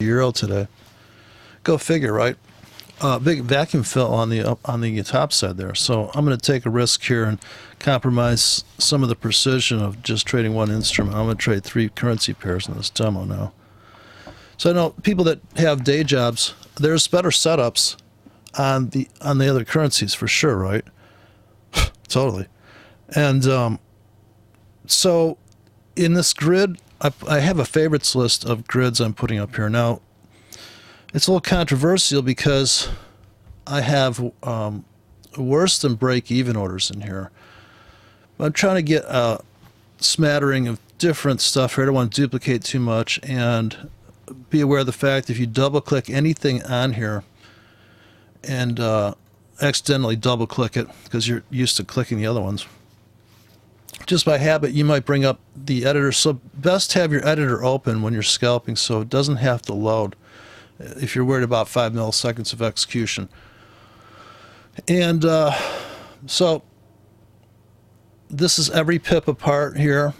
euro today. Go figure, right? Big vacuum fill on the top side there. So I'm going to take a risk here and compromise some of the precision of just trading one instrument. I'm going to trade 3 currency pairs in this demo now. So I know people that have day jobs, there's better setups on the other currencies for sure, right? Totally. And so in this grid, I have a favorites list of grids I'm putting up here. Now, it's a little controversial because I have worse than break-even orders in here. I'm trying to get a smattering of different stuff here. I don't want to duplicate too much, and be aware of the fact if you double-click anything on here and accidentally double-click it because you're used to clicking the other ones, just by habit, you might bring up the editor. So best have your editor open when you're scalping so it doesn't have to load if you're worried about 5 milliseconds of execution. And so this is every pip apart here.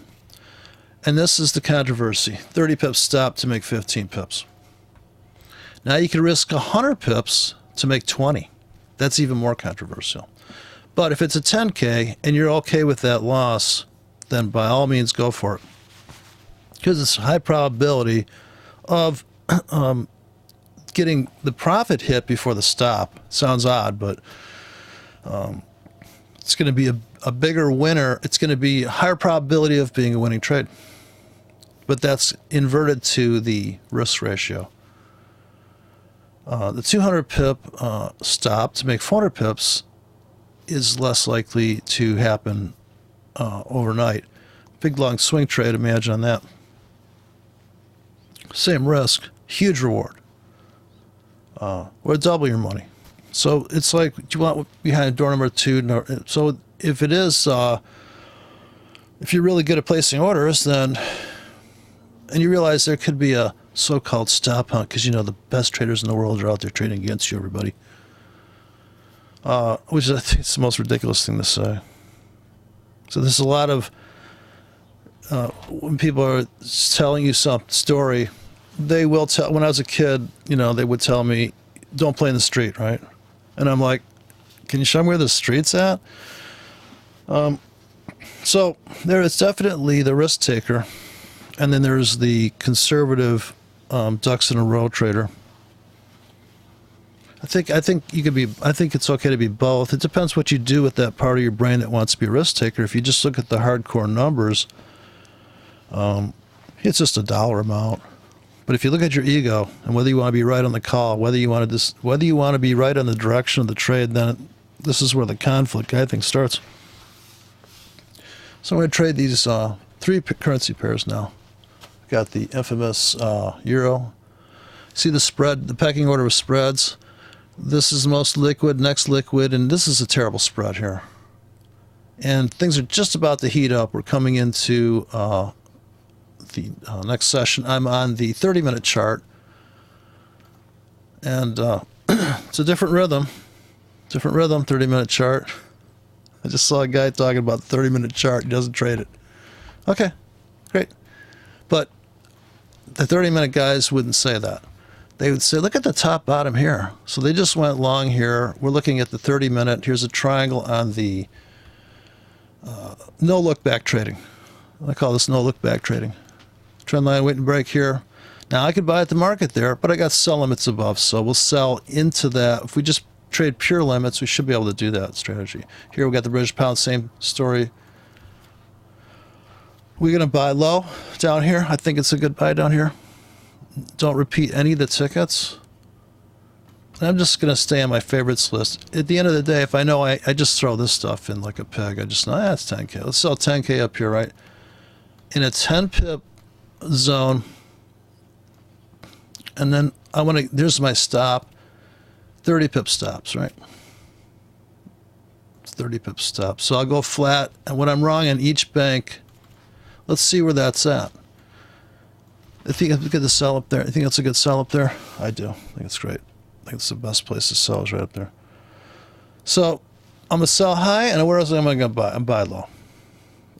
And this is the controversy. 30 pips stop to make 15 pips. Now you can risk 100 pips to make 20. That's even more controversial. But if it's a 10K and you're okay with that loss, then by all means go for it. Because it's a high probability of getting the profit hit before the stop. Sounds odd, but it's going to be a bigger winner. It's going to be a higher probability of being a winning trade. But that's inverted to the risk ratio. The 200 pip stop to make 400 pips is less likely to happen overnight. Big long swing trade, imagine on that. Same risk, huge reward. Or double your money. So it's like, do you want behind door number 2? No, so if it is, if you're really good at placing orders, then, and you realize there could be a so-called stop hunt, because you know the best traders in the world are out there trading against you, everybody. Which is, I think, it's the most ridiculous thing to say. So there's a lot of, when people are telling you some story, they will tell, when I was a kid, you know, they would tell me, don't play in the street, right? And I'm like, can you show me where the street's at? So there is definitely the risk taker, and then there's the conservative ducks in a row trader. I think you could be. I think it's okay to be both. It depends what you do with that part of your brain that wants to be a risk taker. If you just look at the hardcore numbers, it's just a dollar amount. But if you look at your ego and whether you want to be right on the call, whether you want to be right on the direction of the trade, then this is where the conflict, I think, starts. So I'm going to trade these 3 currency pairs now. Got the infamous euro. See the spread, the pecking order of spreads. This is the most liquid, next liquid, and this is a terrible spread here. And things are just about to heat up. We're coming into the next session. I'm on the 30-minute chart, and it's a different rhythm. 30-minute chart. I just saw a guy talking about the 30-minute chart. He doesn't trade it. Okay, great. But the 30-minute guys wouldn't say that. They would say, look at the top bottom here. So they just went long here. We're looking at the 30-minute. Here's a triangle on the no look back trading. I call this no look back trading. Trend line wait and break here. Now I could buy at the market there, but I got sell limits above, so we'll sell into that. If we just trade pure limits, we should be able to do that strategy. Here we got the British pound, same story. We're going to buy low down here. I think it's a good buy down here. Don't repeat any of the tickets. I'm just going to stay on my favorites list. At the end of the day, if I know I just throw this stuff in like a peg. I just know, that's 10K. Let's sell 10K up here, right? In a 10 pip zone. And then I want to, there's my stop. 30 pip stops, right? 30 pip stops. So I'll go flat. And when I'm wrong on each bank, let's see where that's at. I think I'm good to sell up there. I think that's a good sell up there. I do. I think it's great. I think it's the best place to sell is right up there. So I'm going to sell high, and where else am I going to buy? I'm buy low.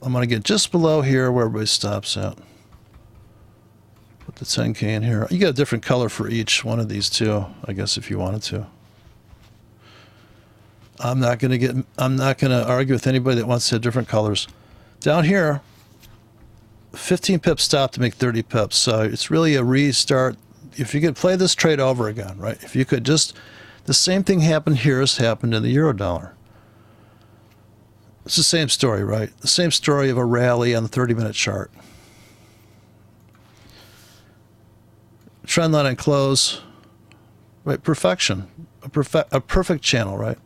I'm going to get just below here where everybody stops at. Put the 10K in here. You got a different color for each one of these too, I guess, if you wanted to. I'm not going to argue with anybody that wants to have different colors. Down here, 15 pips stop to make 30 pips. So it's really a restart. If you could play this trade over again, right? If you could just, the same thing happened here as happened in the euro dollar. It's the same story, right? The same story of a rally on the 30-minute chart. Trend line and close, right? Perfection, a perfect channel, right?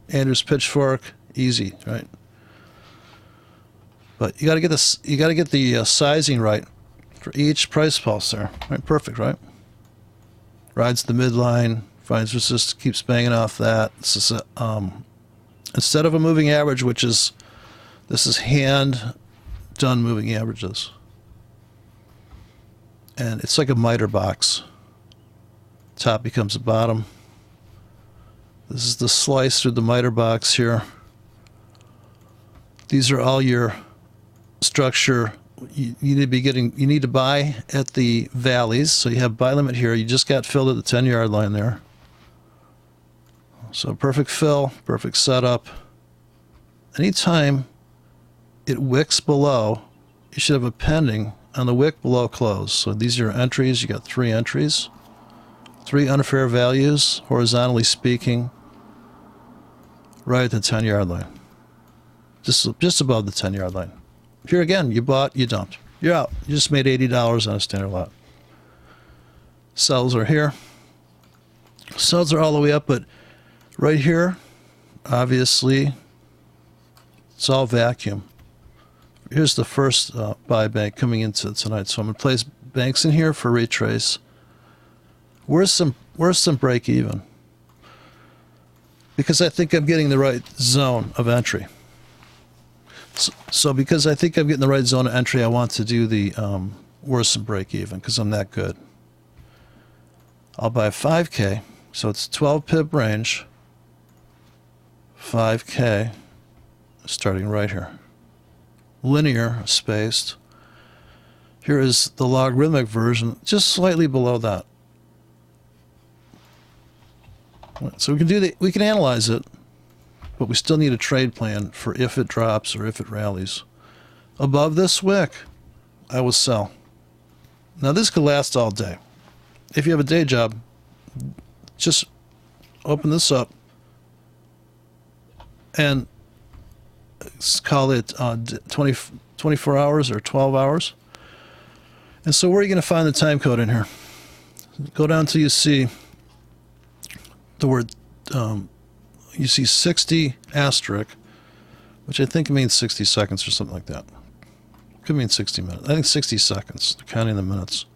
Andrew's pitchfork, easy, right? But you got to get this. You got to get the sizing right for each price pulse there, right? Perfect, right? Rides the midline, finds resistance, keeps banging off that. This is instead of a moving average, which is this is hand done moving averages, and it's like a miter box. Top becomes the bottom. This is the slice through the miter box here. These are all your structure. You need to be getting. You need to buy at the valleys. So you have buy limit here. You just got filled at the 10-yard line there. So perfect fill, perfect setup. Anytime it wicks below, you should have a pending on the wick below close. So these are your entries. You got 3 entries, 3 unfair values, horizontally speaking. Right at the 10-yard line. Just above the 10-yard line. Here again, you bought, you dumped. You're out. You just made $80 on a standard lot. Sells are here. Sells are all the way up, but right here, obviously, it's all vacuum. Here's the first buy bank coming into tonight. So I'm going to place banks in here for retrace. Where's some break even? Because I think I'm getting the right zone of entry. So because I think I'm getting the right zone of entry, I want to do the worse than break even because I'm that good. I'll buy 5K, so it's 12 pip range. 5K, starting right here. Linear, spaced. Here is the logarithmic version, just slightly below that. So we can analyze it, but we still need a trade plan for if it drops or if it rallies. Above this wick, I will sell. Now this could last all day. If you have a day job, just open this up and call it 24 hours or 12 hours. And so where are you going to find the time code in here? Go down till you see the word, you see 60 asterisk, which I think means 60 seconds or something like that. Could mean 60 minutes. I think 60 seconds, counting the minutes.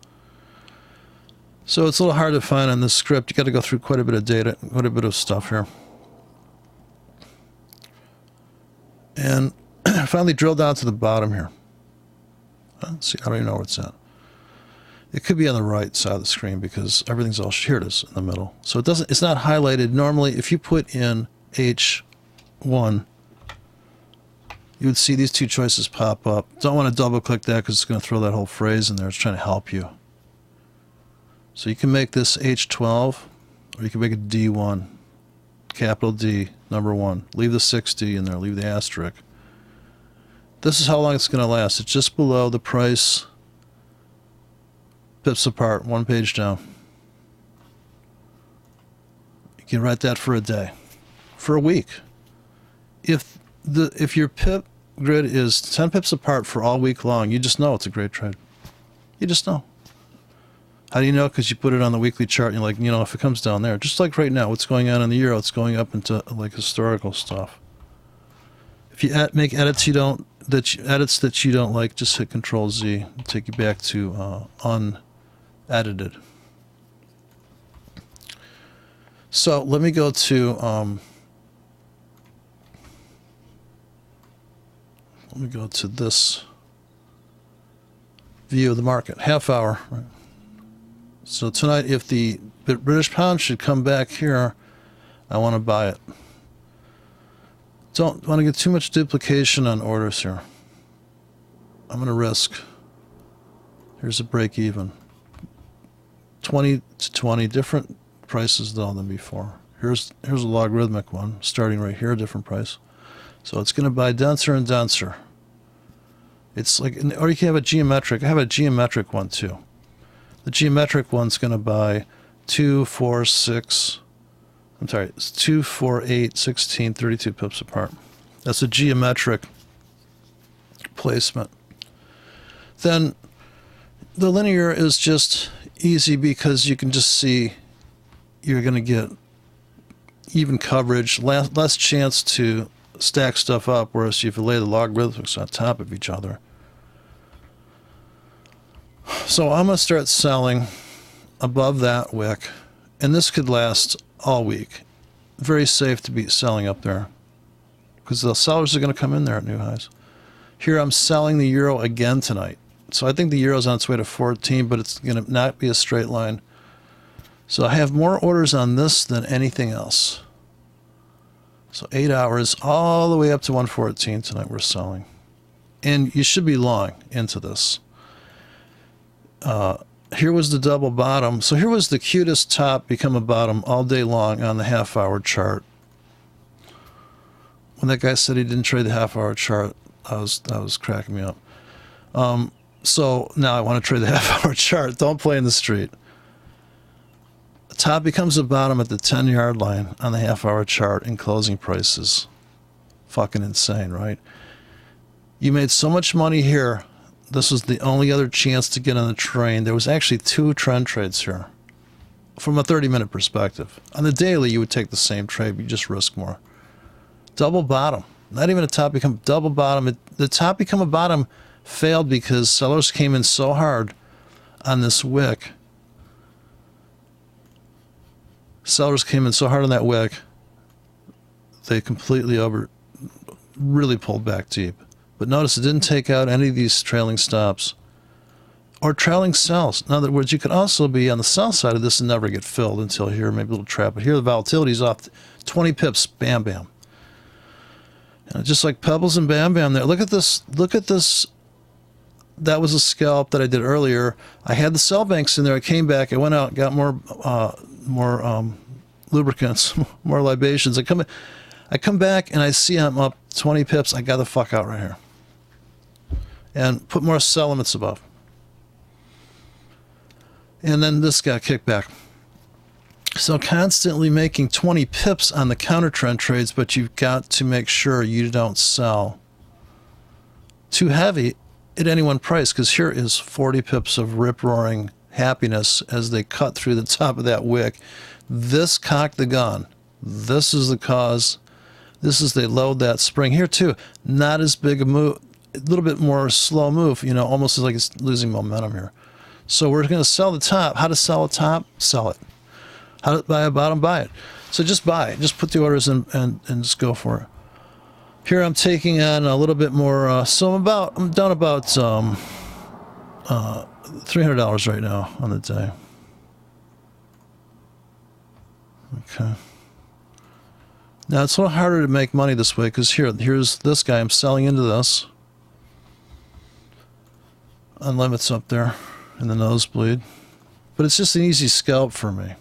So it's a little hard to find on this script. You got to go through quite a bit of data, quite a bit of stuff here. And finally drill down to the bottom here. Let's see, I don't even know where it's at. It could be on the right side of the screen because everything's all, here it is in the middle. So it's not highlighted. Normally, if you put in H1, you would see these 2 choices pop up. Don't want to double click that because it's going to throw that whole phrase in there. It's trying to help you. So you can make this H12 or you can make it D1, capital D, number 1. Leave the 60 in there, leave the asterisk. This is how long it's going to last. It's just below the price, pips apart, 1 page down. You can write that for a day, for a week. If your pip grid is 10 pips apart for all week long, you just know it's a great trade. You just know. How do you know? Because you put it on the weekly chart and you're like, if it comes down there, just like right now, what's going on in the euro, it's going up into like historical stuff. If you make edits that you don't like, just hit Control Z and take you back to unedited. So let me go to this view of the market, half hour. Right? So tonight, if the British pound should come back here, I want to buy it. Don't want to get too much duplication on orders here. I'm going to risk. Here's a break even. 20 to 20 different prices though than before. Here's a logarithmic one starting right here, a different price. So it's going to buy denser and denser. It's like, or you can have a geometric. I have a geometric one too. The geometric one's going to buy 2, 4, 6. I'm sorry, it's 2, 4, 8, 16, 32 pips apart. That's a geometric placement. Then the linear is just easy because you can just see you're going to get even coverage, less chance to stack stuff up, whereas if you lay the logarithms on top of each other. So I'm going to start selling above that wick, and this could last all week. Very safe to be selling up there because the sellers are going to come in there at new highs. Here I'm selling the euro again tonight. So I think the euro's on its way to 14, but it's going to not be a straight line. So I have more orders on this than anything else. So 8 hours all the way up to 114 tonight we're selling. And you should be long into this. Here was the double bottom. So here was the cutest top become a bottom all day long on the half-hour chart. When that guy said he didn't trade the half-hour chart, that was cracking me up. So now I want to trade the half-hour chart. Don't play in the street. The top becomes a bottom at the 10-yard line on the half-hour chart in closing prices. Fucking insane, right? You made so much money here. This was the only other chance to get on the train. There was actually 2 trend trades here from a 30-minute perspective. On the daily, you would take the same trade, but you just risk more. Double bottom. Not even a top become double bottom. The top become a bottom failed because sellers came in so hard on this wick. Sellers came in so hard on that wick, they completely really pulled back deep. But notice it didn't take out any of these trailing stops or trailing sells. In other words, you could also be on the sell side of this and never get filled until here, maybe a little trap. But here the volatility is off 20 pips, bam, bam. And just like pebbles and bam, bam there. Look at this. Look at this. That was a scalp that I did earlier. I had the sell banks in there. I came back. I went out, got more lubricants, more libations. I come back and I see I'm up 20 pips. I got the fuck out right here. And put more sell limits above. And then this got kicked back. So constantly making 20 pips on the counter trend trades, but you've got to make sure you don't sell too heavy at any one price, because here is 40 pips of rip-roaring happiness as they cut through the top of that wick. This cocked the gun. This is the cause. This is they load that spring. Here too, not as big a move, a little bit more slow move, you know, almost like it's losing momentum here. So we're going to sell the top. How to sell a top? Sell it. How to buy a bottom? Buy it. So just buy it. Just put the orders in and just go for it. Here I'm taking on a little bit more. So I'm down about $300 right now on the day. Okay. Now it's a little harder to make money this way because here's this guy. I'm selling into this. On limits up there in the nosebleed, but it's just an easy scalp for me.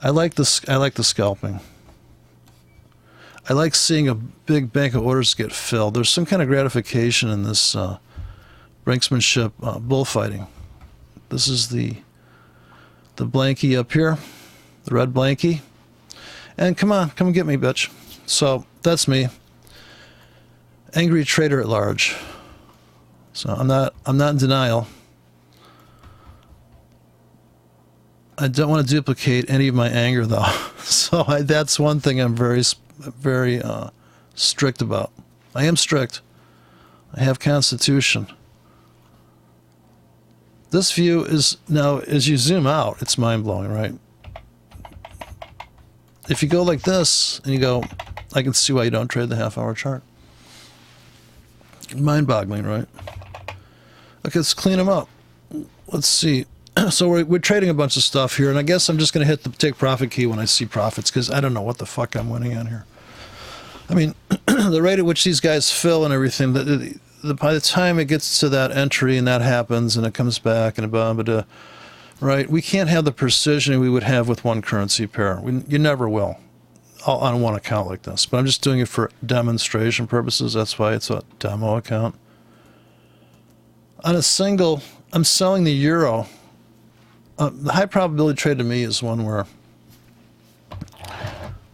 I like this. I like the scalping. I like seeing a big bank of orders get filled. There's some kind of gratification in this brinksmanship bullfighting. This is the blankie up here, the red blankie. And come on, come and get me, bitch. So that's me. Angry trader at large. So I'm not in denial. I don't want to duplicate any of my anger though. So that's one thing I'm very strict about. I am strict. I have constitution. This view is now, as you zoom out, it's mind-blowing, right? If you go like this and you go, I can see why you don't trade the half-hour chart. Mind-boggling, right? Okay, let's clean them up. Let's see. So we're trading a bunch of stuff here, and I guess I'm just going to hit the take profit key when I see profits, because I don't know what the fuck I'm winning on here. I mean, the rate at which these guys fill and everything, by the time it gets to that entry and that happens and it comes back and right? We can't have the precision we would have with one currency pair. You never will on one account like this. But I'm just doing it for demonstration purposes. That's why it's a demo account. On a single, I'm selling the euro. The high probability trade to me is one where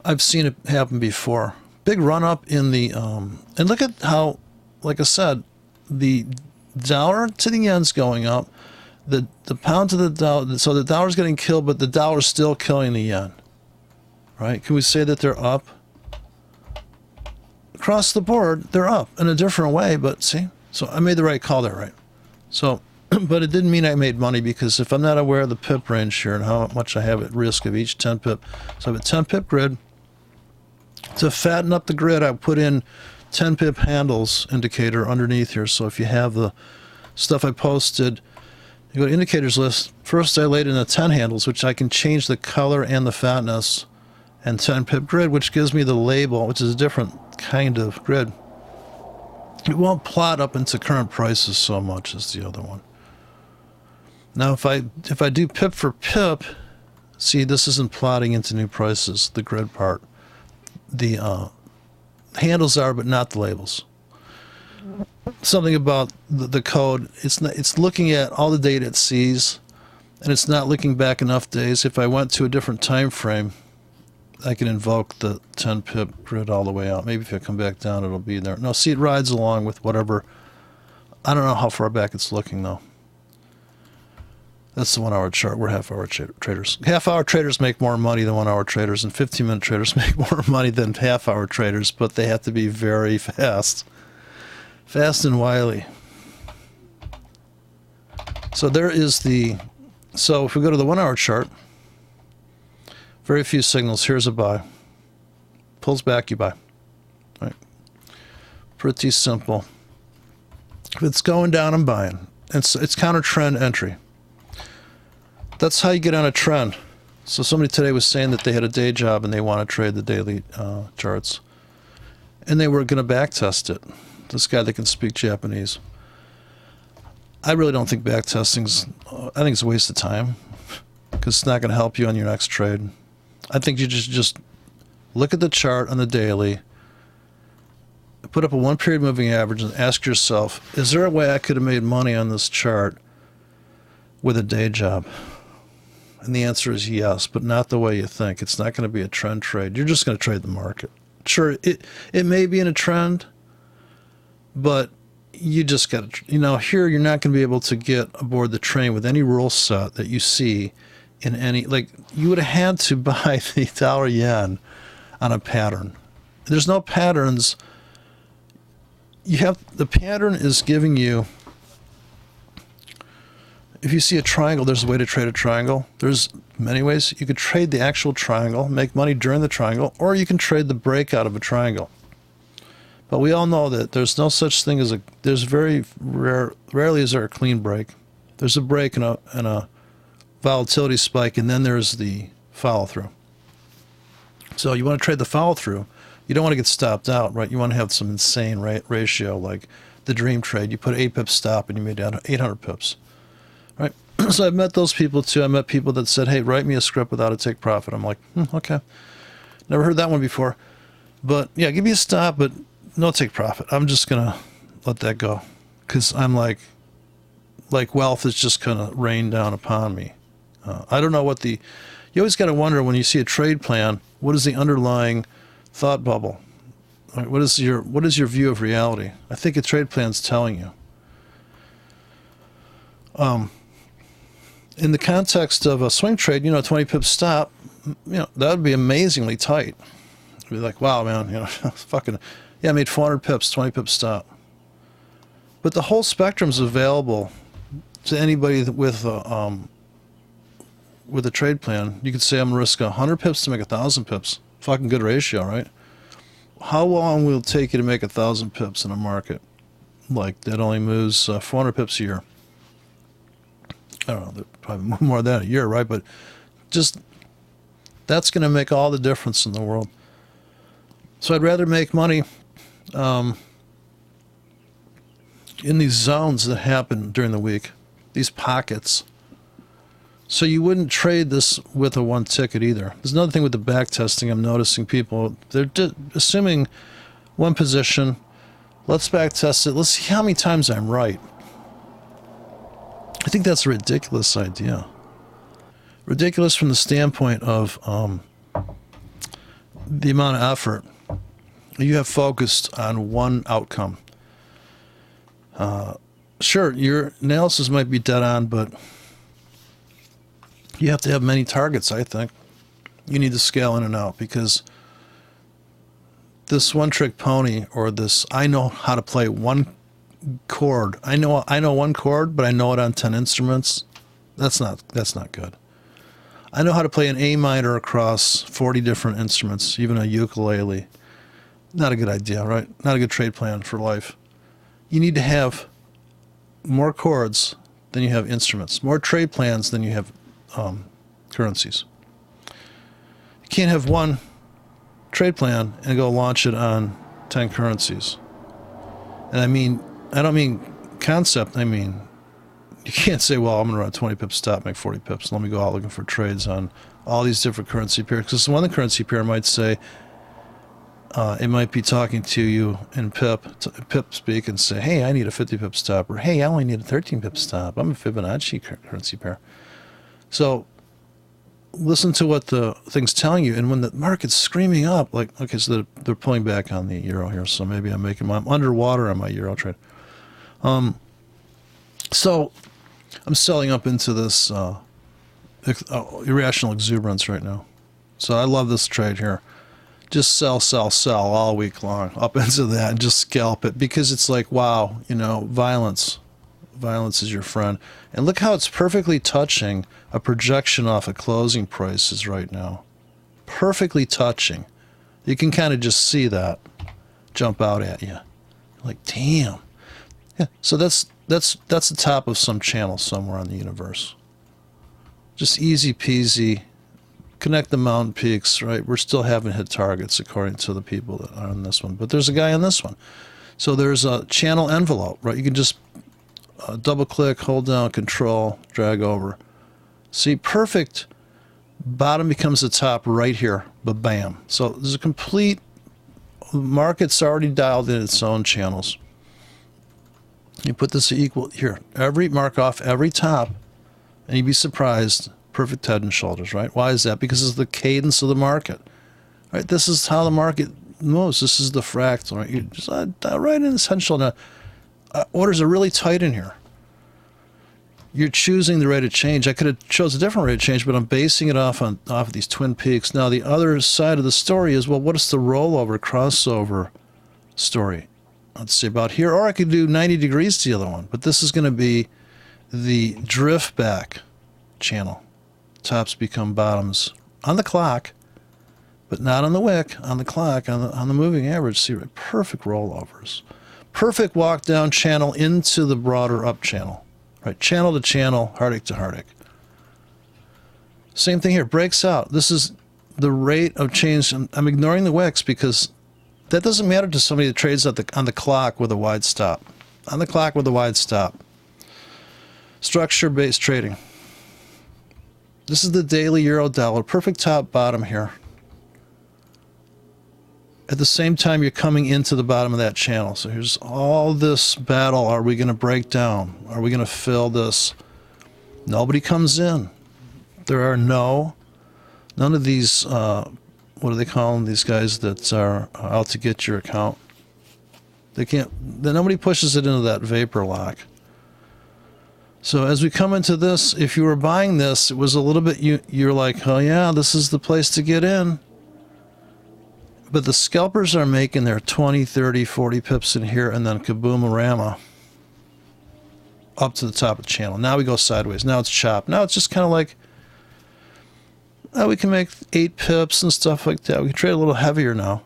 I've seen it happen before. Big run up in the, and look at how, like I said, the dollar to the yen's going up, the pound to the dollar, so the dollar's getting killed, but the dollar's still killing the yen. Right? Can we say that they're up? Across the board, they're up in a different way, but see? So I made the right call there, right? So, but it didn't mean I made money, because if I'm not aware of the pip range here and how much I have at risk of each 10 pip, so I have a 10 pip grid. To fatten up the grid, I put in 10 pip handles indicator underneath here. So if you have the stuff I posted, you go to indicators list. First, I laid in the 10 handles, which I can change the color and the fatness, and 10 pip grid, which gives me the label, which is a different kind of grid. It won't plot up into current prices so much as the other one. Now, if I do pip for pip, see, this isn't plotting into new prices, the grid part. The handles are, but not the labels. Something about the code, it's looking at all the data it sees, and it's not looking back enough days. If I went to a different time frame, I can invoke the 10 pip grid all the way out. Maybe if I come back down, it'll be there. No, see, it rides along with whatever. I don't know how far back it's looking, though. That's the 1 hour chart. We're half-hour traders. Half-hour traders make more money than 1 hour traders, and 15-minute traders make more money than half-hour traders, but they have to be very fast. Fast and wily. So there is the... So if we go to the 1 hour chart, very few signals. Here's a buy. Pulls back, you buy. Right. Pretty simple. If it's going down, I'm buying. It's counter-trend entry. That's how you get on a trend. So somebody today was saying that they had a day job and they want to trade the daily charts. And they were going to back test it. This guy that can speak Japanese. I really don't think back testing's, I think it's a waste of time, because it's not going to help you on your next trade. I think you just look at the chart on the daily, put up a 1 period moving average, and ask yourself, is there a way I could have made money on this chart with a day job? And the answer is yes, but not the way you think. It's not going to be a trend trade. You're just going to trade the market. Sure, it may be in a trend, but you just got to, here you're not going to be able to get aboard the train with any rule set that you see in any, like, you would have had to buy the dollar yen on a pattern. There's no patterns. The pattern is giving you, if you see a triangle, there's a way to trade a triangle. There's many ways. You could trade the actual triangle, make money during the triangle, or you can trade the breakout of a triangle. But we all know that there's no such thing as there's rarely is there a clean break. There's a break and a volatility spike, and then there's the follow through. So you want to trade the follow through. You don't want to get stopped out, right? You want to have some insane ratio, like the dream trade. You put 8 pips stop and you made down 800 pips. Right? So I've met those people too. I met people that said, hey, write me a script without a take profit. I'm like, okay. Never heard that one before. But yeah, give me a stop, but no take profit. I'm just going to let that go, because I'm like wealth is just going to rain down upon me. I don't know what you always got to wonder when you see a trade plan, what is the underlying thought bubble? Right? What is your view of reality? I think a trade plan's telling you. In the context of a swing trade, 20 pips stop, that would be amazingly tight. It'd be like, wow, man, fucking, yeah, I made 400 pips, 20 pips stop. But the whole spectrum's available to anybody with a trade plan. You could say I'm going to risk 100 pips to make 1,000 pips. Fucking good ratio, right? How long will it take you to make 1,000 pips in a market like that only moves 400 pips a year? I don't know, probably more than a year, right? But just, that's going to make all the difference in the world. So I'd rather make money in these zones that happen during the week, these pockets. So you wouldn't trade this with a one ticket either. There's another thing with the back testing. I'm noticing people, they're assuming one position. Let's back test it. Let's see how many times I'm right. I think that's a ridiculous idea. Ridiculous from the standpoint of the amount of effort you have focused on one outcome. Sure, your analysis might be dead on, but you have to have many targets, I think. You need to scale in and out, because this one-trick pony, or this, I know how to play one chord. I know one chord, but I know it on 10 instruments. That's not good. I know how to play an A minor across 40 different instruments, even a ukulele. Not a good idea, right? Not a good trade plan for life. You need to have more chords than you have instruments, more trade plans than you have currencies. You can't have one trade plan and go launch it on 10 currencies. And I don't mean concept, I mean, you can't say, well, I'm going to run a 20 pip stop, make 40 pips. Let me go out looking for trades on all these different currency pairs. Because one currency pair might say, it might be talking to you in pip speak and say, hey, I need a 50 pip stop, or hey, I only need a 13 pip stop. I'm a Fibonacci currency pair. So listen to what the thing's telling you. And when the market's screaming up, like, okay, so they're pulling back on the euro here. So maybe I'm underwater on my euro trade. So I'm selling up into this irrational exuberance right now. So I love this trade here. Just sell all week long up into that and just scalp it, because it's like, wow, violence is your friend. And look how it's perfectly touching a projection off of closing prices right now. Perfectly touching. You can kind of just see that jump out at you. Like, damn. Yeah. So that's the top of some channel somewhere on the universe. Just easy peasy. Connect the mountain peaks, right? We're still haven't hit targets according to the people that are on this one, but there's a guy on this one. So there's a channel envelope, right? You can just double click, hold down, control, drag over. See, perfect. Bottom becomes the top right here, but bam. So there's a complete market's already dialed in its own channels. You put this equal here, mark off every top, and you'd be surprised. Perfect head and shoulders, right? Why is that? Because it's the cadence of the market, right? This is how the market moves. This is the fractal, right? You just right in this head and shoulder. Orders are really tight in here. You're choosing the rate of change. I could have chose a different rate of change, but I'm basing it off of these twin peaks. Now the other side of the story is, well, what is the rollover crossover story? Let's see about here, or I could do 90 degrees to the other one, but this is going to be the drift back channel. Tops become bottoms on the clock, but not on the wick, on the clock, on the moving average. See, right? Perfect rollovers. Perfect walk down channel into the broader up channel. Right? Channel to channel, heartache to heartache. Same thing here, breaks out. This is the rate of change. I'm ignoring the wicks because that doesn't matter to somebody that trades on the clock with a wide stop. On the clock with a wide stop. Structure-based trading. This is the daily euro dollar, perfect top bottom here. At the same time, you're coming into the bottom of that channel. So here's all this battle. Are we going to break down? Are we going to fill this? Nobody comes in. There are none of these, what do they call them? These guys that are out to get your account. Nobody pushes it into that vapor lock. So as we come into this, if you were buying this, it was a little bit, you're like, oh yeah, this is the place to get in. But the scalpers are making their 20, 30, 40 pips in here, and then kaboom-a-rama up to the top of the channel. Now we go sideways. Now it's chopped. Now it's just kind of like, we can make 8 pips and stuff like that. We can trade a little heavier now.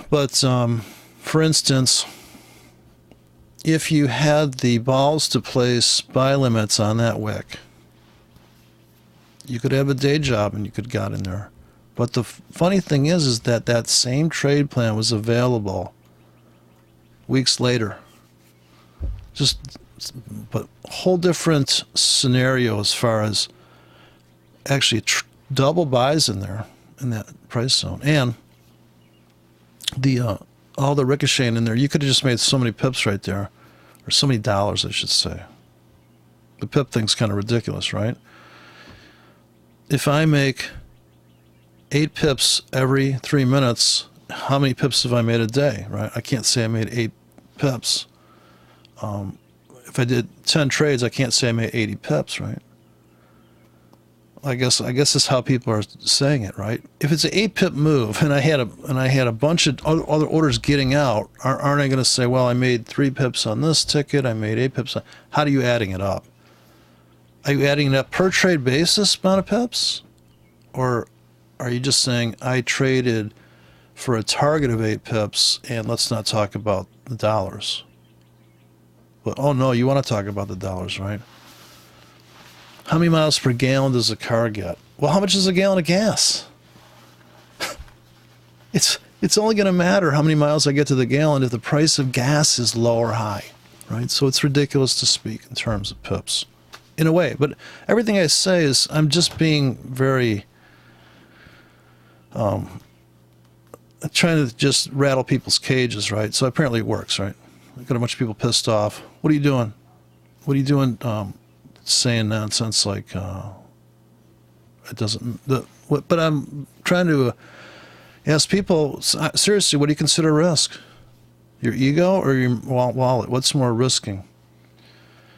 But for instance, if you had the balls to place buy limits on that wick, you could have a day job and you could got in there. But the funny thing is that same trade plan was available weeks later. Just but whole different scenario as far as actually double buys in there in that price zone, and the all the ricocheting in there. You could have just made so many pips right there, or so many dollars, I should say. The pip thing's kind of ridiculous, right? If I make 8 pips every 3 minutes, how many pips have I made a day, right? I can't say I made 8 pips. If I did 10 trades, I can't say I made 80 pips, right? I guess that's how people are saying it, right? If it's an 8-pip move and I had a bunch of other orders getting out, aren't I going to say, well, I made 3 pips on this ticket, I made 8 pips? How are you adding it up? Are you adding it up per trade basis amount of pips, or are you just saying I traded for a target of 8 pips and let's not talk about the dollars? But oh no, you want to talk about the dollars, right? How many miles per gallon does a car get? Well, how much is a gallon of gas? It's only going to matter how many miles I get to the gallon if the price of gas is low or high, right? So it's ridiculous to speak in terms of pips, in a way. But everything I say is I'm just being very trying to just rattle people's cages, right? So apparently it works, right? I've got a bunch of people pissed off. What are you doing? What are you doing? Saying nonsense like it doesn't. But I'm trying to ask people seriously. What do you consider risk? Your ego or your wallet? What's more risking?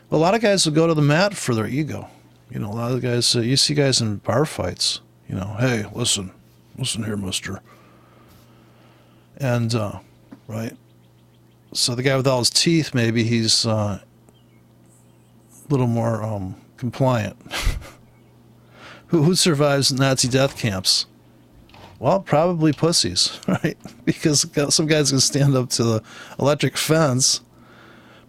Well, a lot of guys will go to the mat for their ego. You know, a lot of guys. You see guys in bar fights. You know, hey, listen here, mister. And right. So the guy with all his teeth, maybe he's a little more compliant. Who survives Nazi death camps? Well, probably pussies, right? Because some guy's going to stand up to the electric fence.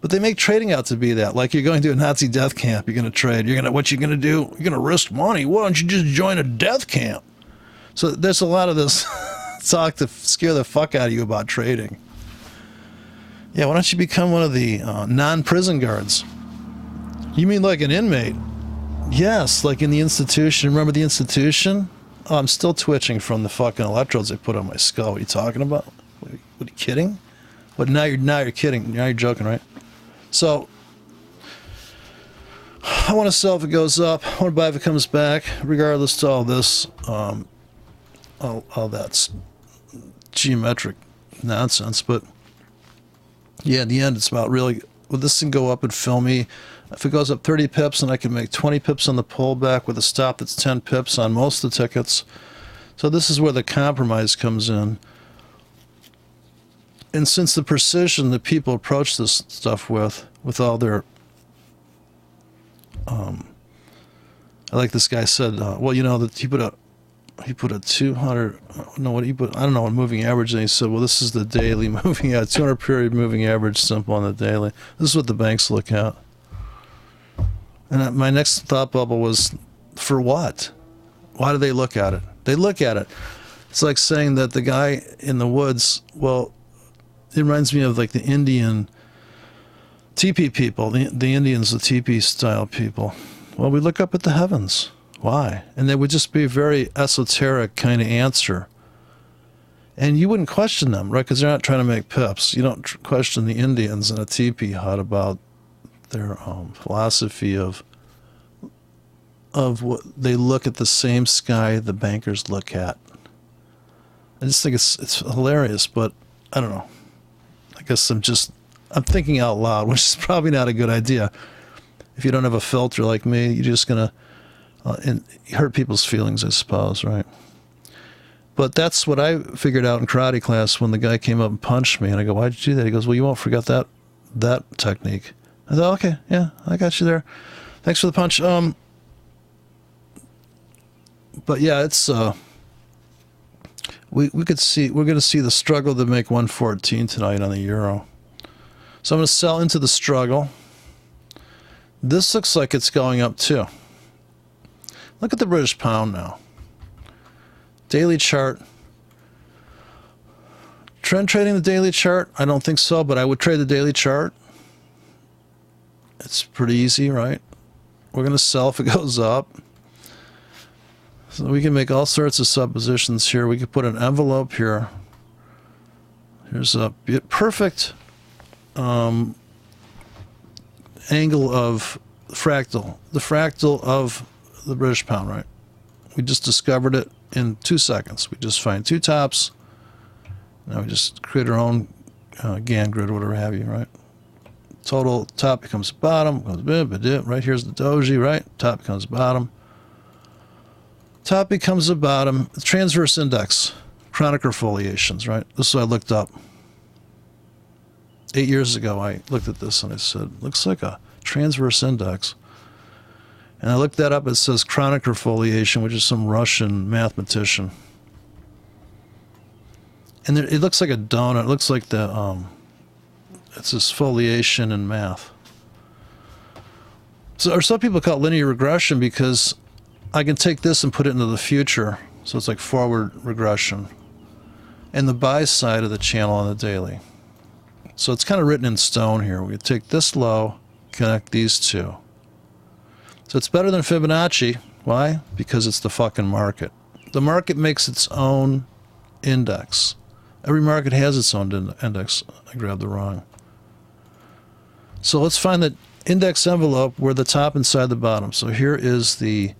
But they make trading out to be that. Like you're going to a Nazi death camp, you're going to trade. What you're going to do? You're going to risk money. Why don't you just join a death camp? So there's a lot of this talk to scare the fuck out of you about trading. Yeah, why don't you become one of the non-prison guards? You mean like an inmate? Yes, like in the institution. Remember the institution? Oh, I'm still twitching from the fucking electrodes they put on my skull. What are you talking about? What are you kidding? But now you're kidding. Now you're joking, right? So I want to sell if it goes up. I want to buy if it comes back. Regardless to all this, all that's geometric nonsense. But yeah, in the end, it's about really, will this thing go up and fill me? If it goes up 30 pips and I can make 20 pips on the pullback with a stop that's 10 pips on most of the tickets. So this is where the compromise comes in. And since the precision that people approach this stuff with all their, I like this guy said, well, you know, that he put a 200, no, what he put, I don't know what moving average, and he said, well, this is the daily moving average, 200 period moving average, simple on the daily. This is what the banks look at. And my next thought bubble was, for what? Why do they look at it? They look at it. It's like saying that the guy in the woods, well, it reminds me of like the Indian teepee people, the Indians, the teepee style people. Well, we look up at the heavens. Why? And there would just be a very esoteric kind of answer. And you wouldn't question them, right? Because they're not trying to make pips. You don't question the Indians in a teepee hut about their philosophy of what they look at the same sky the bankers look at. I just think it's hilarious, but I don't know. I guess I'm thinking out loud, which is probably not a good idea. If you don't have a filter like me, you're just going to hurt people's feelings, I suppose, right? But that's what I figured out in karate class when the guy came up and punched me. And I go, why'd you do that? He goes, well, you won't forget that technique. I thought, okay, yeah, I got you there. Thanks for the punch. But yeah, it's we're going to see the struggle to make 114 tonight on the euro. So I'm going to sell into the struggle. This looks like it's going up too. Look at the British pound now. Daily chart. Trend trading the daily chart? I don't think so, but I would trade the daily chart. It's pretty easy, right? We're going to sell if it goes up. So we can make all sorts of suppositions here. We could put an envelope here. Here's a perfect angle of fractal. The fractal of the British pound, right? We just discovered it in 2 seconds. We just find two tops. Now we just create our own Gann grid or whatever have you, right? Total top becomes bottom. Right here's the doji, right? Top becomes bottom. Top becomes a bottom. Transverse index, Kronecker foliations, right? This is what I looked up. 8 years ago, I looked at this and I said, looks like a transverse index. And I looked that up. It says Kronecker foliation, which is some Russian mathematician. And it looks like a donut. It looks like the it's this foliation in math. So, or some people call it linear regression because I can take this and put it into the future. So it's like forward regression. And the buy side of the channel on the daily. So it's kind of written in stone here. We take this low, connect these two. So it's better than Fibonacci. Why? Because it's the fucking market. The market makes its own index. Every market has its own index. I grabbed the wrong. So let's find the index envelope where the top inside the bottom. So here is the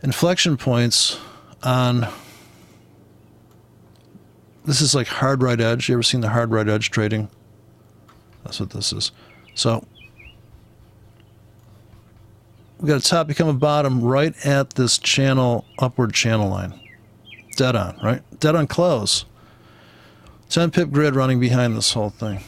inflection points on, this is like hard right edge. You ever seen the hard right edge trading? That's what this is. So we got a top become a bottom right at this channel, upward channel line. Dead on, right? Dead on close. 10 pip grid running behind this whole thing.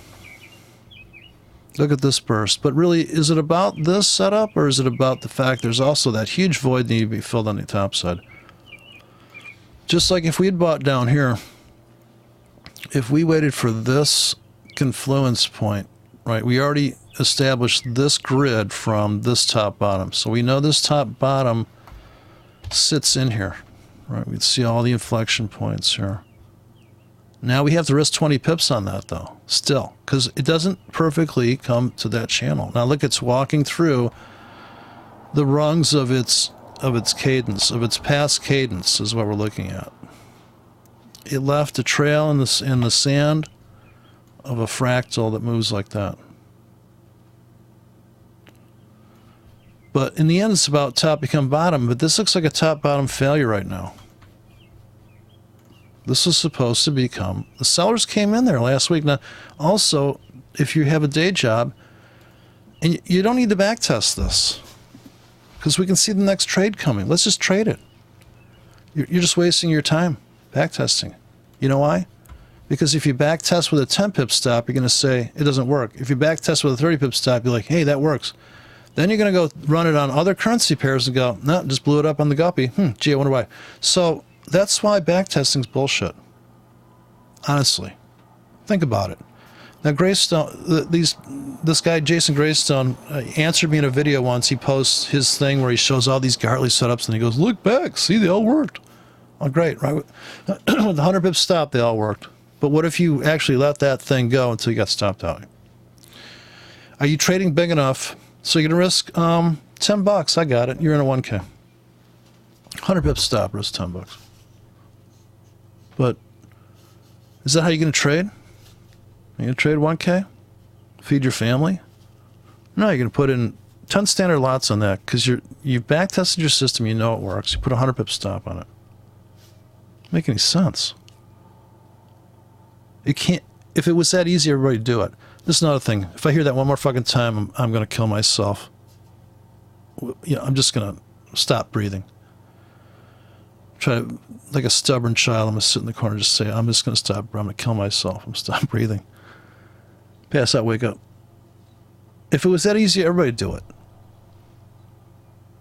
Look at this burst. But really, is it about this setup or is it about the fact there's also that huge void needing to be filled on the top side? Just like if we had bought down here, if we waited for this confluence point, right, we already established this grid from this top bottom. So we know this top bottom sits in here, right? We'd see all the inflection points here. Now we have to risk 20 pips on that though, still, because it doesn't perfectly come to that channel. Now look, it's walking through the rungs of its cadence, of its past cadence is what we're looking at. It left a trail in the sand of a fractal that moves like that. But in the end, it's about top become bottom, but this looks like a top-bottom failure right now. This was supposed to become, the sellers came in there last week. Now, also, if you have a day job, and you don't need to backtest this, because we can see the next trade coming. Let's just trade it. You're just wasting your time backtesting. You know why? Because if you backtest with a 10 pip stop, you're going to say it doesn't work. If you backtest with a 30 pip stop, you're like, hey, that works. Then you're going to go run it on other currency pairs and go, no, just blew it up on the guppy. Gee, I wonder why. So that's why backtesting's bullshit. Honestly. Think about it. Now, Greystone, this guy, Jason Greystone, answered me in a video once. He posts his thing where he shows all these Gartley setups and he goes, look back, see, they all worked. Oh, great, right? With the 100 pip stop, they all worked. But what if you actually let that thing go until you got stopped out? Are you trading big enough? So you're going to risk $10. I got it. You're in a 1K. 100 pip stop, risk $10. But is that how you're going to trade? Are you going to trade 1K? Feed your family? No, you're going to put in 10 standard lots on that because you've backtested your system. You know it works. You put a 100 pip stop on it. Doesn't make any sense. You can't. If it was that easy, everybody would do it. This is another thing. If I hear that one more fucking time, I'm going to kill myself. Yeah, I'm just going to stop breathing. Try to, like a stubborn child, I'm going to sit in the corner and just say, I'm just going to stop. I'm going to kill myself. I'm going to stop breathing. Pass out, wake up. If it was that easy, everybody would do it.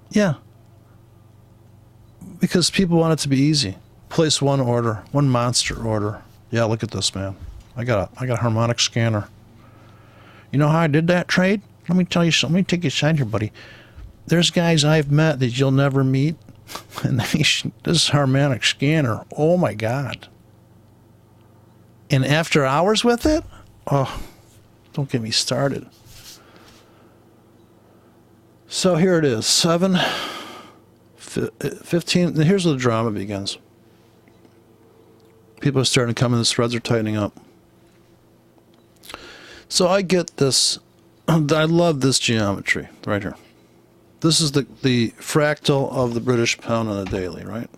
Yeah. Because people want it to be easy. Place one order, one monster order. Yeah, look at this, man. I got a harmonic scanner. You know how I did that trade? Let me tell you something. Let me take you aside here, buddy. There's guys I've met that you'll never meet. And this harmonic scanner, oh my God. And after hours with it, oh, don't get me started. So here it is, 15. And here's where the drama begins. People are starting to come in, the spreads are tightening up. So I get this, I love this geometry right here. This is the fractal of the British pound on the daily, right?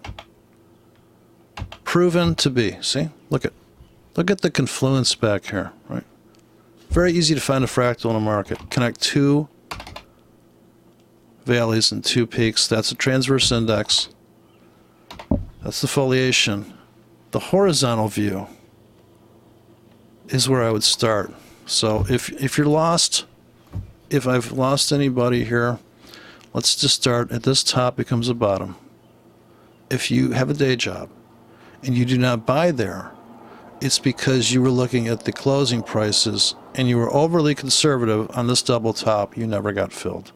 Proven to be. See? Look at the confluence back here, right? Very easy to find a fractal in a market. Connect two valleys and two peaks. That's a transverse index. That's the foliation. The horizontal view is where I would start. So if you're lost, if I've lost anybody here, let's just start at this top becomes a bottom. If you have a day job and you do not buy there, it's because you were looking at the closing prices and you were overly conservative on this double top. You never got filled.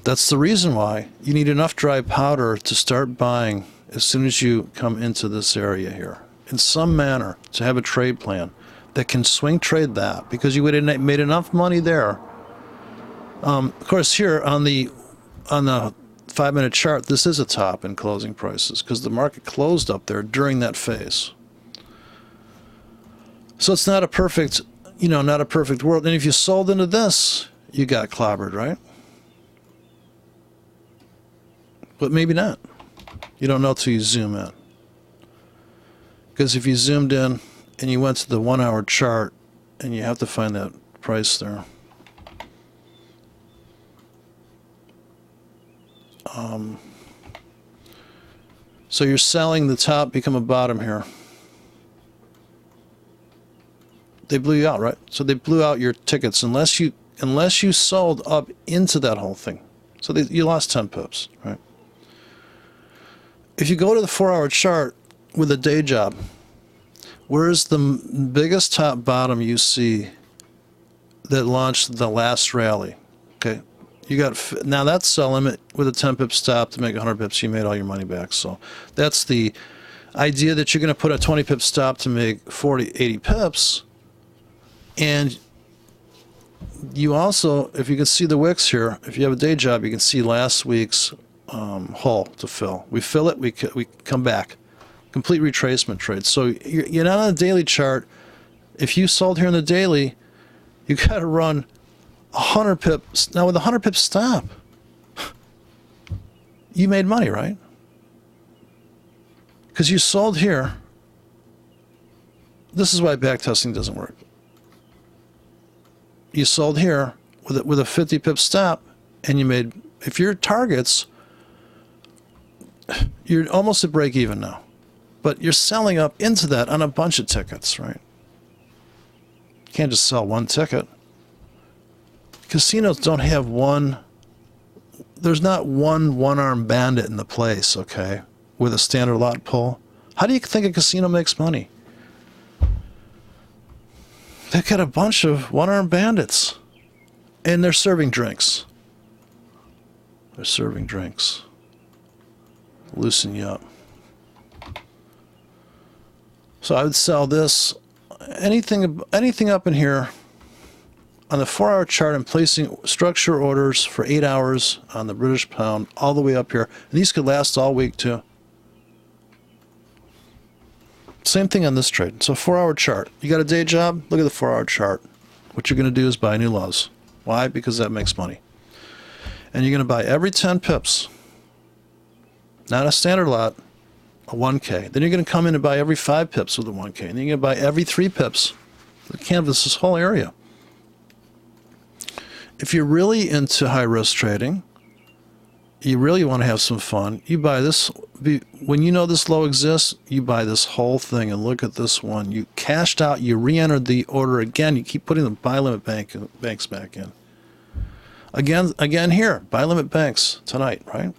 That's the reason why you need enough dry powder to start buying as soon as you come into this area here, in some manner, to have a trade plan that can swing trade that, because you would have made enough money there. Of course, here on the 5-minute chart, this is a top in closing prices because the market closed up there during that phase. So it's not a perfect, not a perfect world. And if you sold into this, you got clobbered, right? But maybe not. You don't know till you zoom in. Because if you zoomed in and you went to the 1-hour chart, and you have to find that price there. So you're selling the top, become a bottom here. They blew you out, right? So they blew out your tickets unless you sold up into that whole thing. So you lost 10 pips, right? If you go to the 4-hour chart with a day job, where's the biggest top bottom you see that launched the last rally? Okay, you got now that's sell limit with a 10 pip stop to make 100 pips. You made all your money back. So that's the idea, that you're going to put a 20 pip stop to make 40, 80 pips. And you also, if you can see the wicks here, if you have a day job, you can see last week's hull to fill. We fill it, we come back. Complete retracement trade. So you're not on a daily chart. If you sold here in the daily, you got to run 100 pips. Now with a 100 pip stop, you made money, right? Because you sold here. This is why backtesting doesn't work. You sold here with a 50 pip stop, and you made, if your targets, you're almost at break even now. But you're selling up into that on a bunch of tickets, right? You can't just sell one ticket. Casinos don't have one. There's not one-arm bandit in the place, okay, with a standard lot pull. How do you think a casino makes money? They've got a bunch of one-arm bandits, and they're serving drinks. They're serving drinks. Loosen you up. So I would sell this, anything up in here on the 4-hour chart. I'm placing structure orders for 8 hours on the British pound all the way up here. And these could last all week too. Same thing on this trade. So 4-hour chart. You got a day job? Look at the 4-hour chart. What you're going to do is buy new lows. Why? Because that makes money. And you're going to buy every 10 pips. Not a standard lot. A 1K. Then you're going to come in and buy every 5 pips with a 1K. And then you're going to buy every 3 pips. Canvas this whole area. If you're really into high risk trading, you really want to have some fun, you buy this. When you know this low exists, you buy this whole thing, and look at this one. You cashed out, you re-entered the order again. You keep putting the buy limit banks back in. Again here, buy limit banks tonight, right?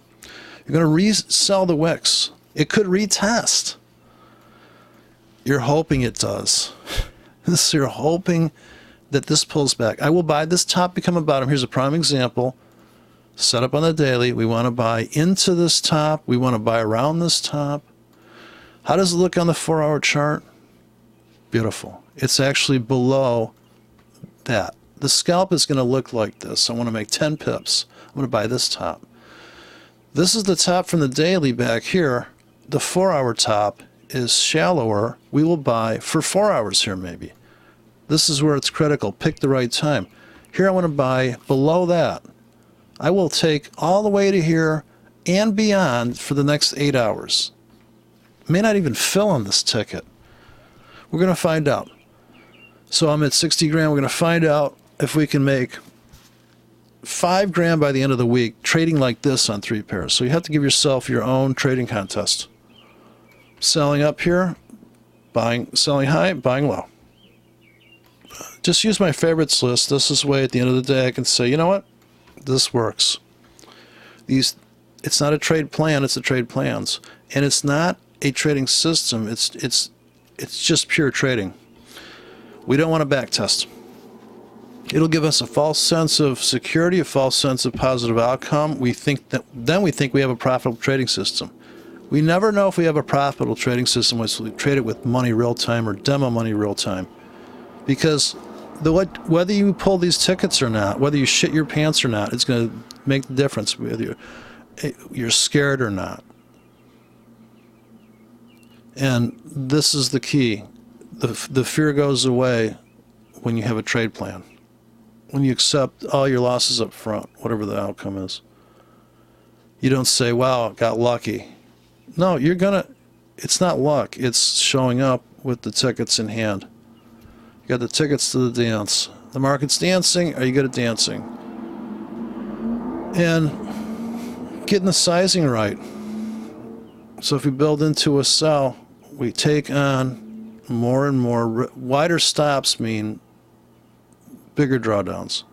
You're going to resell the wicks. It could retest. You're hoping it does. You're hoping that this pulls back. I will buy this top, become a bottom. Here's a prime example. Set up on the daily. We want to buy into this top. We want to buy around this top. How does it look on the 4-hour chart? Beautiful. It's actually below that. the scalp is going to look like this. I want to make 10 pips. I'm going to buy this top. This is the top from the daily back here. The 4-hour top is shallower. We will buy for 4 hours here maybe. This is where it's critical. Pick the right time. Here I want to buy below that. I will take all the way to here and beyond for the next 8 hours. May not even fill on this ticket. We're going to find out. So I'm at 60 grand. We're going to find out if we can make 5 grand by the end of the week trading like this on 3 pairs. So you have to give yourself your own trading contest. Selling up here, buying, selling high, buying low. Just use my favorites list. This is the way at the end of the day I can say, you know what? This works. It's not a trade plan, it's a trade plans. And it's not a trading system. It's just pure trading. We don't want to back test. It'll give us a false sense of security, a false sense of positive outcome. We think we have a profitable trading system. We never know if we have a profitable trading system unless we trade it with money real time or demo money real time. Because whether you pull these tickets or not, whether you shit your pants or not, it's going to make the difference whether you're scared or not. And this is the key. The fear goes away when you have a trade plan. When you accept all your losses up front, whatever the outcome is. You don't say, wow, got lucky. No, it's not luck. It's showing up with the tickets in hand. You got the tickets to the dance. The market's dancing. Are you good at dancing? And getting the sizing right. So if we build into a sell, we take on more and more. Wider stops mean bigger drawdowns.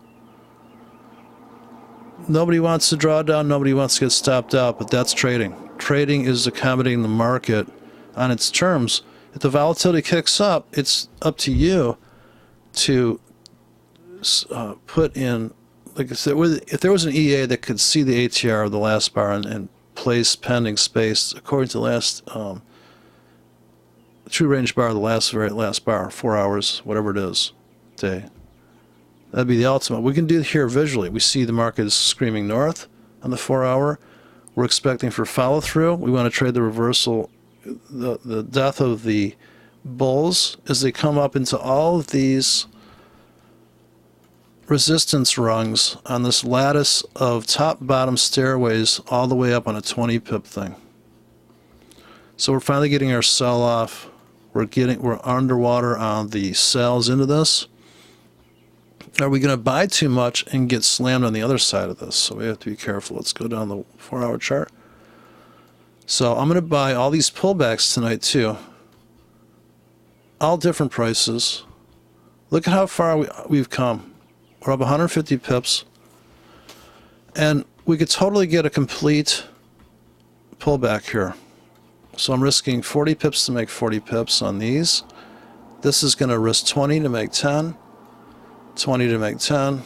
Nobody wants to draw down. Nobody wants to get stopped out, but that's trading. Trading is accommodating the market on its terms. If the volatility kicks up, it's up to you to put in, like I said, if there was an EA that could see the ATR of the last bar and place pending space according to the last true range bar, the very last bar, 4 hours, whatever it is, day. That'd be the ultimate. We can do it here visually. We see the market is screaming north on the 4 hour. We're expecting for follow through. We want to trade the reversal, the death of the bulls as they come up into all of these resistance rungs on this lattice of top bottom stairways all the way up on a 20 pip thing. So we're finally getting our sell off. We're underwater on the sells into this. Are we going to buy too much and get slammed on the other side of this? So we have to be careful. Let's go down the 4 hour chart. So I'm going to buy all these pullbacks tonight too. All different prices. Look at how far we've come. We're up 150 pips. And we could totally get a complete pullback here. So I'm risking 40 pips to make 40 pips on these. This is going to risk 20 to make 10. 20 to make 10.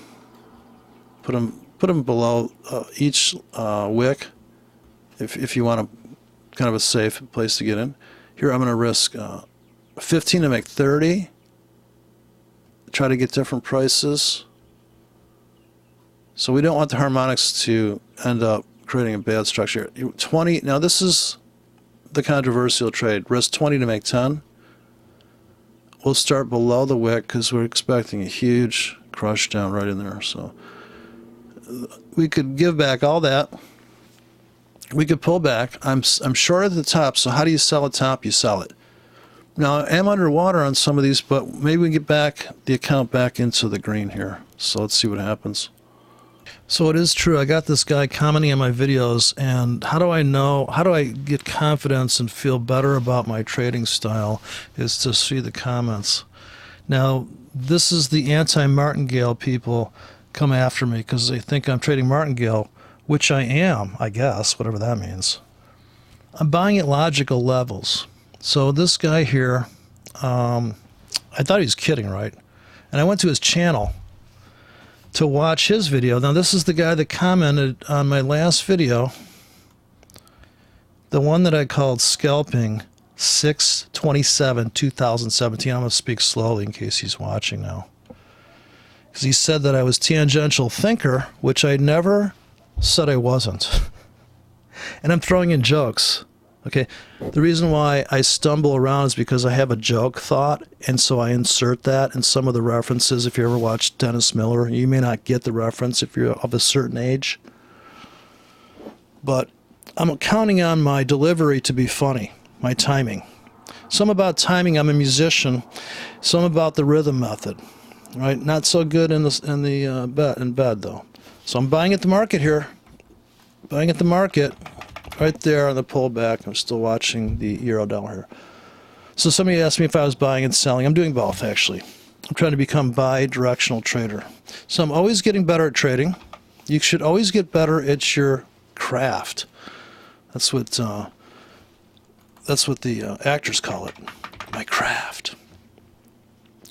Put them below each wick if you want a kind of a safe place to get in. Here I'm going to risk 15 to make 30. Try to get different prices. So we don't want the harmonics to end up creating a bad structure. 20. Now this is the controversial trade. Risk 20 to make 10. We'll start below the wick because we're expecting a huge crush down right in there. So we could give back all that. We could pull back. I'm short at the top, so how do you sell a top? You sell it. Now, I am underwater on some of these, but maybe we get back the account back into the green here. So let's see what happens. So it is true. I got this guy commenting on my videos, and how do I get confidence and feel better about my trading style is to see the comments. Now, this is the anti-martingale people come after me because they think I'm trading martingale, which I am, I guess, whatever that means. I'm buying at logical levels. So this guy here, I thought he was kidding, right? And I went to his channel to watch his video. Now this is the guy that commented on my last video, the one that I called scalping 6/27/2017. I'm going to speak slowly in case he's watching now. because he said that I was tangential thinker, which I never said I wasn't. And I'm throwing in jokes. Okay, the reason why I stumble around is because I have a joke thought, and so I insert that in some of the references. If you ever watched Dennis Miller, you may not get the reference if you're of a certain age. But I'm counting on my delivery to be funny, my timing. Some about timing, I'm a musician. Some about the rhythm method, right? Not so good in bed though. So I'm buying at the market here. Buying at the market. Right there on the pullback. I'm still watching the euro dollar here. So somebody asked me if I was buying and selling. I'm doing both, actually. I'm trying to become bi-directional trader. So I'm always getting better at trading. You should always get better at your craft. That's what the actors call it, my craft.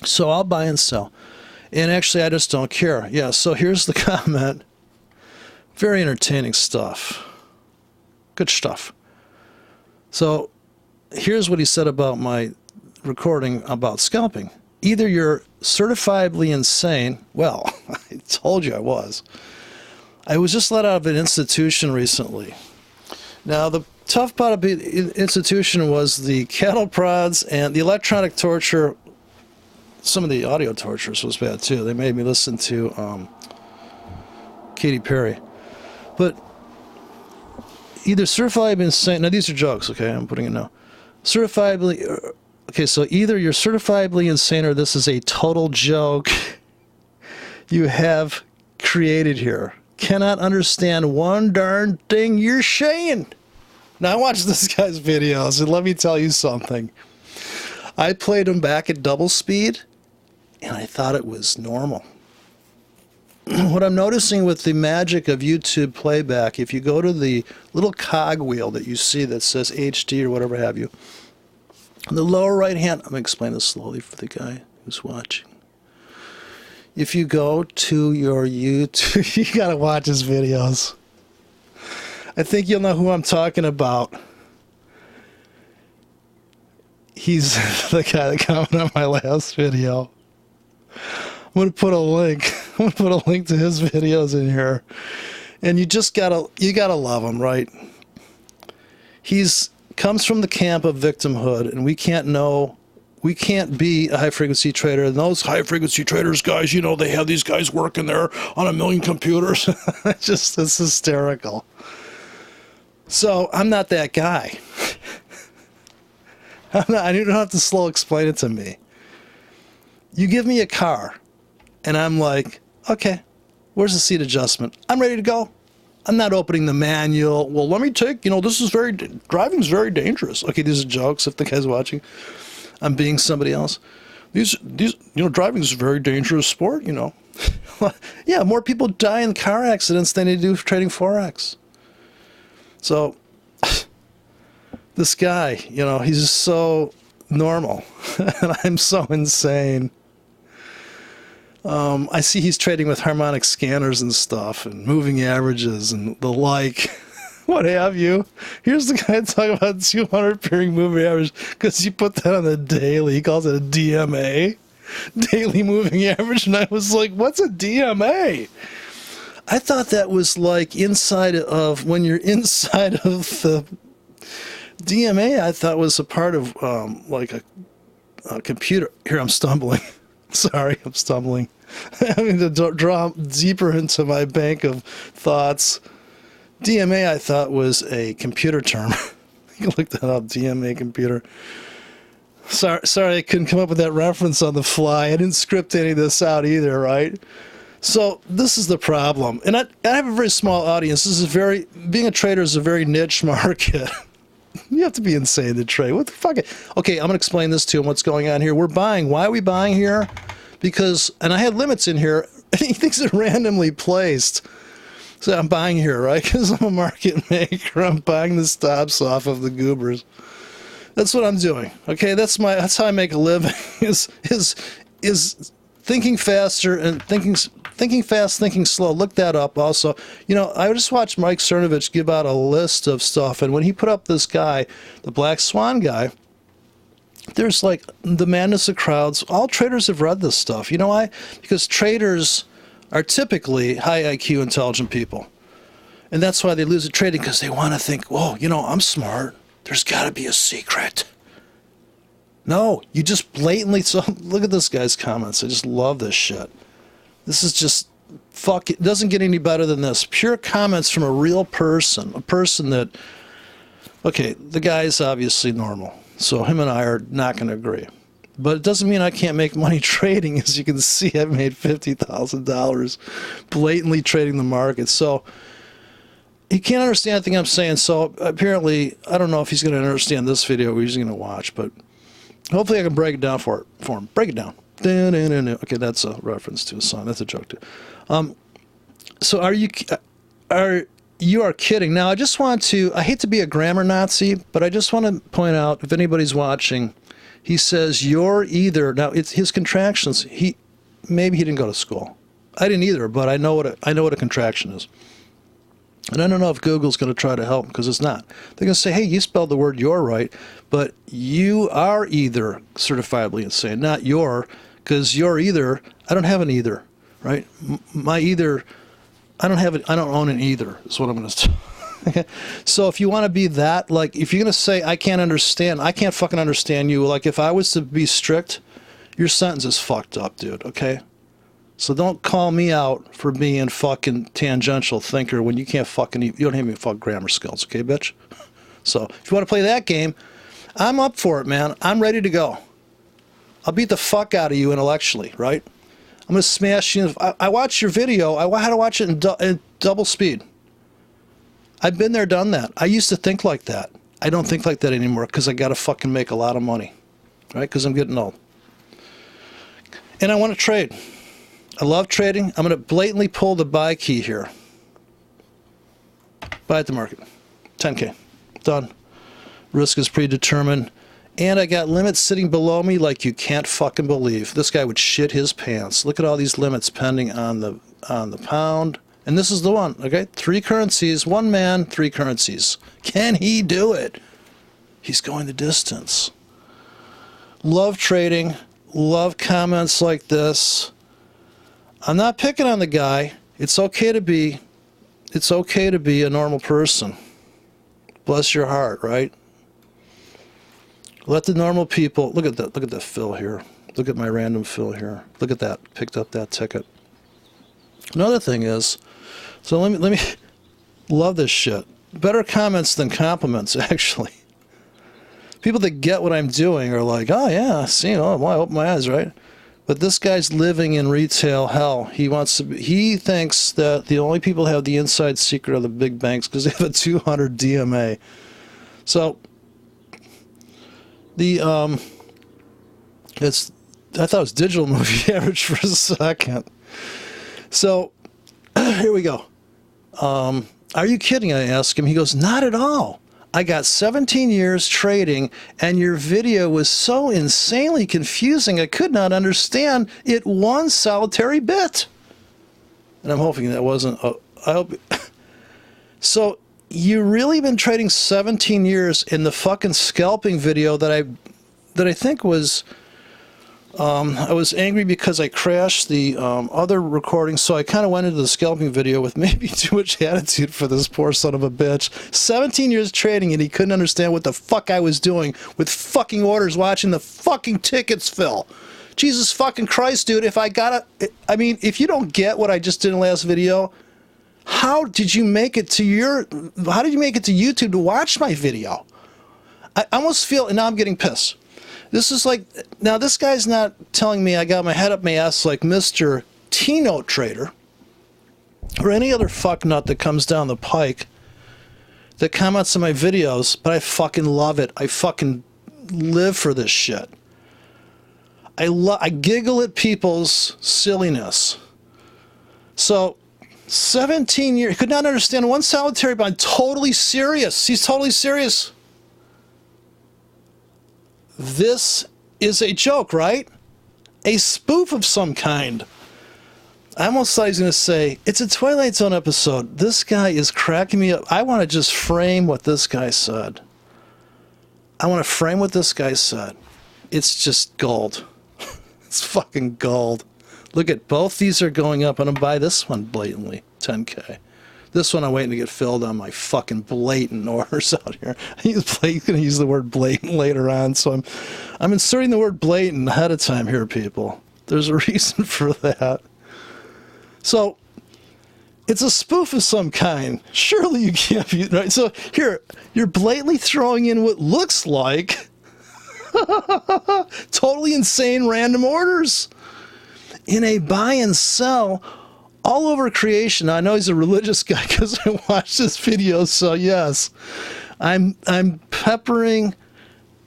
So I'll buy and sell. And actually, I just don't care. Yeah, so here's the comment. Very entertaining stuff. Good stuff. So here's what he said about my recording about scalping. Either you're certifiably insane. Well, I told you I was. I was just let out of an institution recently. Now, the tough part of the institution was the cattle prods and the electronic torture. Some of the audio tortures was bad too. They made me listen to Katy Perry. But either certifiably insane. Now these are jokes, okay? I'm putting it now. Certifiably. Okay, so either you're certifiably insane or this is a total joke you have created here. Cannot understand one darn thing you're saying. Now I watched this guy's videos, and let me tell you something. I played him back at double speed, and I thought it was normal. What I'm noticing with the magic of YouTube playback, if you go to the little cog wheel that you see that says HD or whatever have you, in the lower right hand, I'm going to explain this slowly for the guy who's watching. If you go to your YouTube, you got to watch his videos. I think you'll know who I'm talking about. He's the guy that commented on my last video. I'm going to put a link. I'm going to put a link to his videos in here. And you gotta love him, right? Comes from the camp of victimhood, and we can't be a high frequency trader. And those high frequency traders, guys, they have these guys working there on a million computers. It's hysterical. So I'm not that guy. You don't have to slow explain it to me. You give me a car, and I'm like, okay, where's the seat adjustment? I'm ready to go. I'm not opening the manual. Well, let me take, driving's very dangerous. Okay, these are jokes if the guy's watching. I'm being somebody else. These, driving is a very dangerous sport, Yeah, more people die in car accidents than they do trading Forex. So, this guy, he's just so normal, and I'm so insane. I see he's trading with harmonic scanners and stuff, and moving averages and the like, what have you. Here's the guy talking about 200 pairing moving average, because he put that on the daily. He calls it a DMA, daily moving average, and I was like, what's a DMA? I thought that was like when you're inside of the DMA, I thought was a part of like a computer. Here, I'm stumbling. Sorry, I'm stumbling. Having to draw deeper into my bank of thoughts. DMA, I thought, was a computer term. You can look that up, DMA computer. Sorry, I couldn't come up with that reference on the fly. I didn't script any of this out either, right? So this is the problem. And I have a very small audience. Being a trader is a very niche market. You have to be insane to trade. What the fuck? Okay, I'm going to explain this to him, what's going on here. We're buying. Why are we buying here? And I had limits in here. He thinks they're randomly placed. So I'm buying here, right? Because I'm a market maker. I'm buying the stops off of the goobers. That's what I'm doing. Okay, that's how I make a living. Is thinking faster and thinking fast, thinking slow. Look that up also. I just watched Mike Cernovich give out a list of stuff, and when he put up this guy, the Black Swan guy, there's like the madness of crowds. All traders have read this stuff. You know why? Because traders are typically high IQ, intelligent people. And that's why they lose at trading, because they want to think, oh, you know, I'm smart. There's got to be a secret. No, you just blatantly... So look at this guy's comments. I just love this shit. This is just... Fuck, it doesn't get any better than this. Pure comments from a real person. A person that... Okay, the guy's obviously normal. So him and I are not going to agree. But it doesn't mean I can't make money trading. As you can see, I've made $50,000 blatantly trading the market. So... He can't understand anything I'm saying, so apparently, I don't know if he's going to understand this video or he's going to watch, but hopefully I can break it down for him. Break it down. Okay, that's a reference to a song. That's a joke, too. So you are kidding. Now, I just want to, I hate to be a grammar Nazi, but I just want to point out, if anybody's watching, he says, you're either, now it's his contractions, maybe he didn't go to school. I didn't either, but I know what a contraction is. And I don't know if Google's going to try to help, because it's not. They're going to say, hey, you spelled the word "you're" right, but you are either certifiably insane, not "you're," because you're either, I don't have an either, right? My either, I don't own an either, is what I'm going to say. So if you want to be that, like, if you're going to say, I can't fucking understand you, like, if I was to be strict, your sentence is fucked up, dude, okay? So don't call me out for being fucking tangential thinker when you can't fucking, you don't have any fucking grammar skills, okay, bitch? So if you want to play that game, I'm up for it, man. I'm ready to go. I'll beat the fuck out of you intellectually, right? I'm going to smash you. I watched your video. I had to watch it in double speed. I've been there, done that. I used to think like that. I don't think like that anymore because I got to fucking make a lot of money, right? Because I'm getting old. And I want to trade. I love trading. I'm going to blatantly pull the buy key here. Buy at the market. 10K. Done. Risk is predetermined. And I got limits sitting below me like you can't fucking believe. This guy would shit his pants. Look at all these limits pending on the pound. And this is the one, okay? 3 currencies, one man, 3 currencies. Can he do it? He's going the distance. Love trading. Love comments like this. I'm not picking on the guy. It's okay to be a normal person. Bless your heart, right? Let the normal people, look at that fill here. Look at my random fill here. Look at that. Picked up that ticket. Another thing is, so let me love this shit. Better comments than compliments, actually. People that get what I'm doing are like, oh yeah, see, oh, well, I open my eyes, right? But this guy's living in retail hell. He thinks that the only people who have the inside secret are the big banks because they have a 200 DMA. So I thought it was digital movie average for a second. So here we go. Are you kidding? I asked him. He goes, not at all. I got 17 years trading, and your video was so insanely confusing, I could not understand it one solitary bit. And I'm hoping that wasn't... I hope... So, you really been trading 17 years in the fucking scalping video that I think was... I was angry because I crashed the other recording, so I kind of went into the scalping video with maybe too much attitude for this poor son of a bitch. 17 years trading, and he couldn't understand what the fuck I was doing with fucking orders, watching the fucking tickets fill. Jesus fucking Christ, dude, I mean, if you don't get what I just did in the last video, how did you make it to YouTube to watch my video? I almost feel, and now I'm getting pissed. This is like, now this guy's not telling me I got my head up my ass like Mr. T-Note Trader or any other fucknut that comes down the pike that comments on my videos, but I fucking love it. I fucking live for this shit. I giggle at people's silliness. So, 17 years, could not understand one solitary, but I'm totally serious. He's totally serious. This is a joke, right? A spoof of some kind. I almost thought he was going to say, it's a Twilight Zone episode. This guy is cracking me up. I want to just frame what this guy said. I want to frame what this guy said. it's just gold. It's fucking gold. Look at both these are going up. I'm going to buy this one blatantly, 10K. This one I'm waiting to get filled on my fucking blatant orders out here. I'm going to use the word blatant later on, so I'm inserting the word blatant ahead of time here, people. There's a reason for that. So, it's a spoof of some kind. Surely you can't be, right? So, here, you're blatantly throwing in what looks like totally insane random orders in a buy and sell all over creation. Now, I know he's a religious guy because I watched this video, so yes, I'm peppering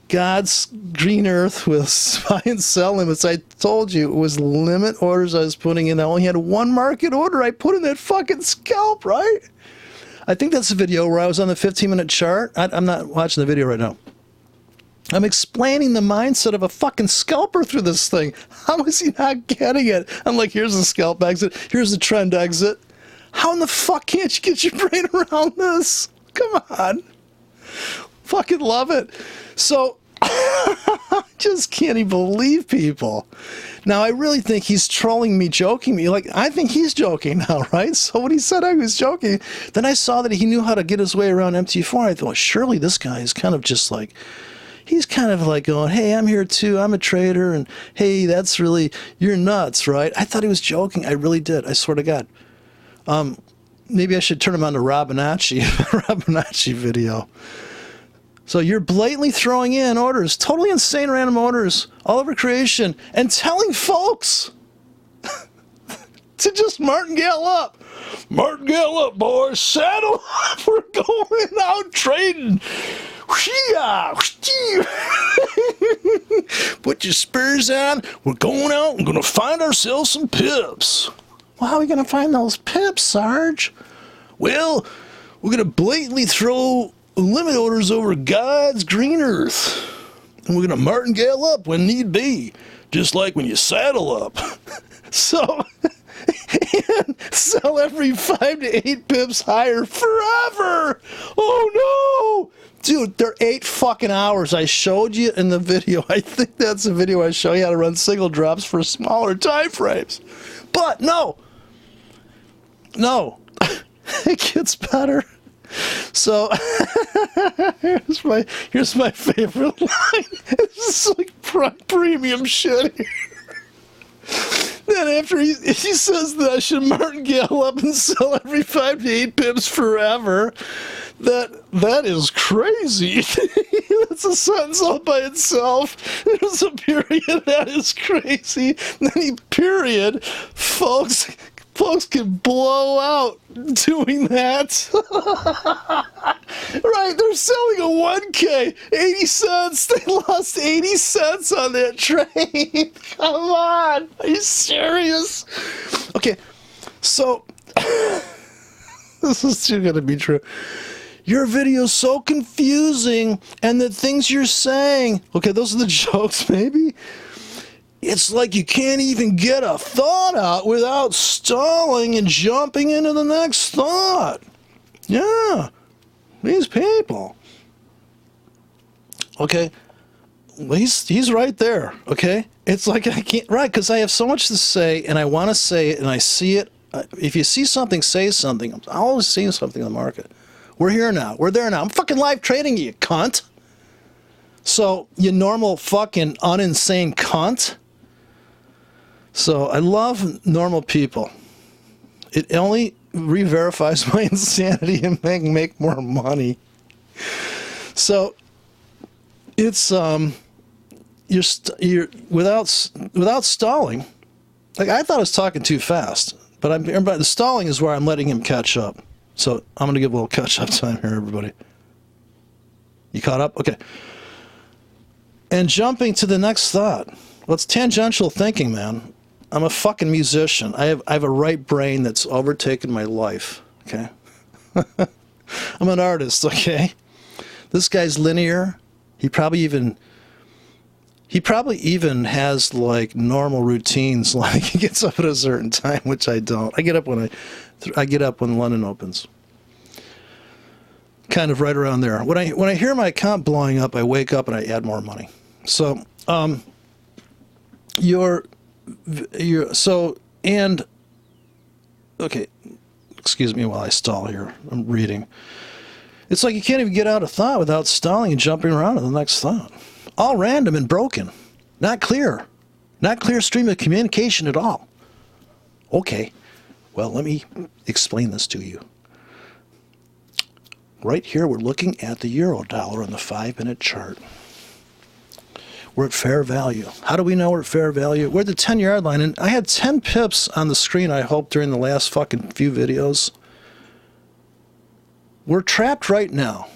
God's green earth with buy and sell limits. I told you it was limit orders I was putting in. I only had one market order. I put in that fucking scalp, right? I think that's the video where I was on the 15-minute chart. I'm not watching the video right now. I'm explaining the mindset of a fucking scalper through this thing. How is he not getting it? I'm like, here's the scalp exit. Here's the trend exit. How in the fuck can't you get your brain around this? Come on. Fucking love it. So, just can't even believe people. Now, I really think he's trolling me, joking me. Like, I think he's joking now, right? So when he said I was joking, then I saw that he knew how to get his way around MT4. I thought, surely this guy is kind of just like, he's kind of like going, hey, I'm here too. I'm a trader. And hey, that's really, you're nuts, right? I thought he was joking. I really did. I swear to God. Maybe I should turn him on to Robinacci video. So you're blatantly throwing in orders, totally insane random orders all over creation and telling folks to just martingale up. Martingale up, boys. Saddle up. We're going out trading. Put your spurs on. We're going out and going to find ourselves some pips. Well, how are we going to find those pips, Sarge? Well, we're going to blatantly throw limit orders over God's green earth. And we're going to martingale up when need be. Just like when you saddle up. So, and sell every 5 to 8 pips higher forever. Oh, no. Dude, they're 8 fucking hours. I showed you in the video. I think that's the video I show you how to run single drops for smaller time frames. But no. It gets better. So here's my favorite line. This is like premium shit here. Then after he says that I should martingale up and sell every 5 to 8 pips forever, that is crazy. That's a sentence all by itself. There's a period. That is crazy. Then he period. Folks can blow out doing that. Right, they're selling a 1K, 80 cents. They lost 80 cents on that trade. Come on. Are you serious? Okay, so this is too good to be true. Your video's so confusing, and the things you're saying, okay, those are the jokes, maybe? It's like you can't even get a thought out without stalling and jumping into the next thought. Yeah, these people. Okay, well, he's right there, okay? It's like I can't, right, because I have so much to say, and I want to say it, and I see it. If you see something, say something. I'm always seeing something in the market. We're here now. We're there now. I'm fucking live trading you cunt. So, you normal fucking uninsane cunt. So, I love normal people. It only re-verifies my insanity and make more money. So, it's, you're without stalling. Like, I thought I was talking too fast. But the stalling is where I'm letting him catch up. So, I'm going to give a little catch-up time here, everybody. You caught up? Okay. And jumping to the next thought. Well, it's tangential thinking, man. I'm a fucking musician. I have a right brain that's overtaken my life, okay? I'm an artist, okay? This guy's linear. He probably even has like normal routines, like he gets up at a certain time, which I don't. I get up when London opens. Kind of right around there. When I hear my account blowing up, I wake up and I add more money. So Okay, excuse me while I stall here. I'm reading. It's like you can't even get out a thought without stalling and jumping around to the next thought. All random and broken. Not clear. Not clear stream of communication at all. Okay, well, let me explain this to you. Right here, we're looking at the euro dollar on the 5-minute chart. We're at fair value. How do we know we're at fair value? We're at the 10-yard line, and I had 10 pips on the screen, I hope, during the last fucking few videos. We're trapped right now.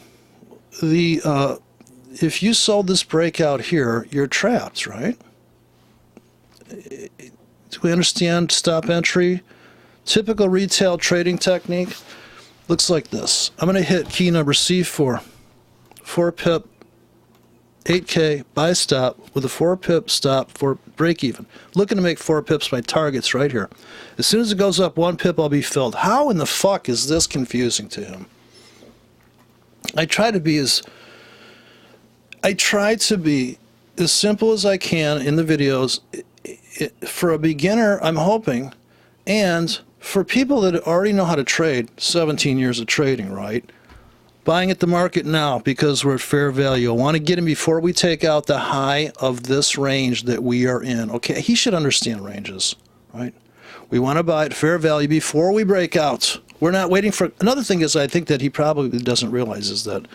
If you sold this breakout here, you're trapped, right? Do we understand stop entry? Typical retail trading technique looks like this. I'm going to hit key number C4, 4 pip, 8K, buy stop with a 4 pip stop for break even. Looking to make 4 pips my targets right here. As soon as it goes up 1 pip, I'll be filled. How in the fuck is this confusing to him? I try to be as simple as I can in the videos. For a beginner, I'm hoping, and for people that already know how to trade, 17 years of trading, right? Buying at the market now because we're at fair value. I want to get in before we take out the high of this range that we are in. Okay, he should understand ranges, right? We want to buy at fair value before we break out. We're not waiting for... Another thing is I think that he probably doesn't realize is that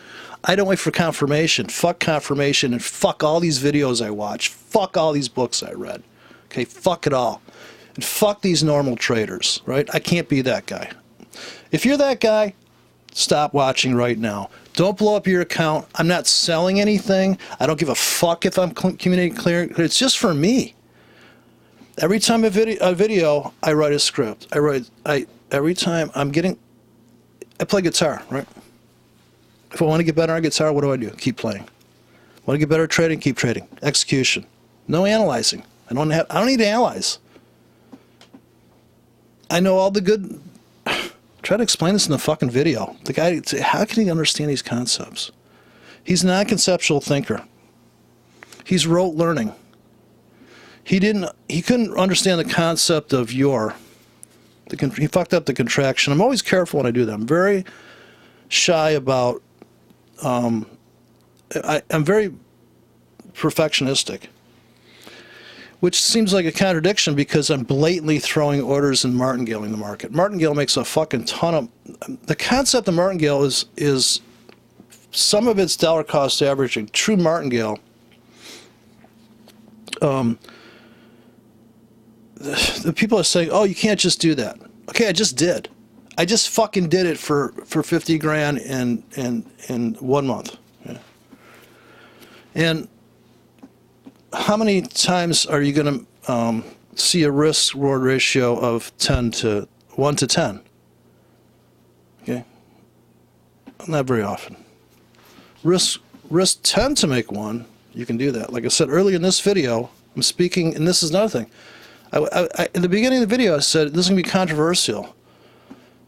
I don't wait for confirmation. Fuck confirmation and fuck all these videos I watch. Fuck all these books I read. Okay, fuck it all. And fuck these normal traders, right? I can't be that guy. If you're that guy, stop watching right now. Don't blow up your account. I'm not selling anything. I don't give a fuck if I'm communicating clear. It's just for me. Every time a video, I write a script. Every time I play guitar, right? If I want to get better on guitar, what do? Keep playing. Want to get better at trading? Keep trading. Execution. No analyzing. I don't need to analyze. I know all the good... Try to explain this in the fucking video. The guy, how can he understand these concepts? He's a non-conceptual thinker. He's rote learning. He couldn't understand the concept of your. He fucked up the contraction. I'm always careful when I do that. I'm very shy about. I'm very perfectionistic, which seems like a contradiction because I'm blatantly throwing orders and martingaling the market. Martingale makes a fucking ton of... The concept of martingale is some of it's dollar cost averaging. True martingale, the people are saying, oh, you can't just do that. Okay, I just did. I just fucking did it for 50 grand in 1 month. Yeah. And how many times are you going to see a risk-reward ratio of 1 to 10? Okay, not very often. Risk 10 to make 1. You can do that. Like I said earlier in this video, I'm speaking, and this is another thing. In the beginning of the video, I said this is going to be controversial.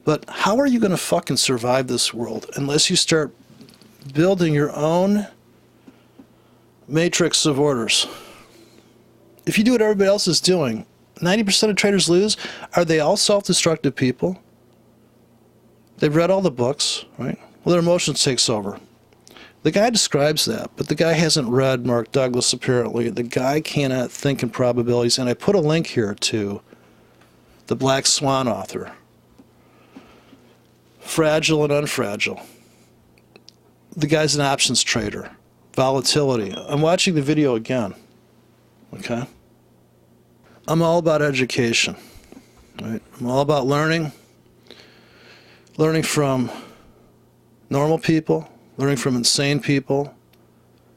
But how are you going to fucking survive this world unless you start building your own matrix of orders? If you do what everybody else is doing, 90% of traders lose. Are they all self-destructive people? They've read all the books, right? Well, their emotions takes over. The guy describes that, but the guy hasn't read Mark Douglas, apparently. The guy cannot think in probabilities, and I put a link here to the Black Swan author. Fragile and Unfragile. The guy's an options trader. Volatility. I'm watching the video again. Okay? I'm all about education. Right? I'm all about learning from normal people, learning from insane people.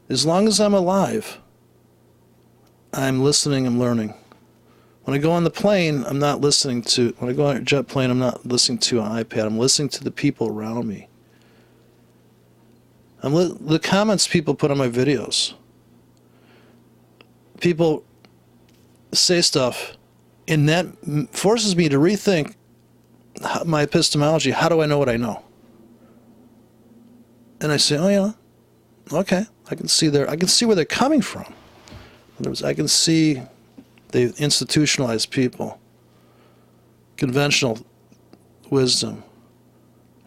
As long as I'm alive, I'm listening, I'm learning. When I go on the plane, I'm not listening to, when I go on a jet plane, I'm not listening to an iPad. I'm listening to the people around me. The comments people put on my videos. People say stuff, and that forces me to rethink my epistemology. How do I know what I know? And I say, oh yeah, okay, I can see where they're coming from. In other words, I can see the institutionalized people, conventional wisdom,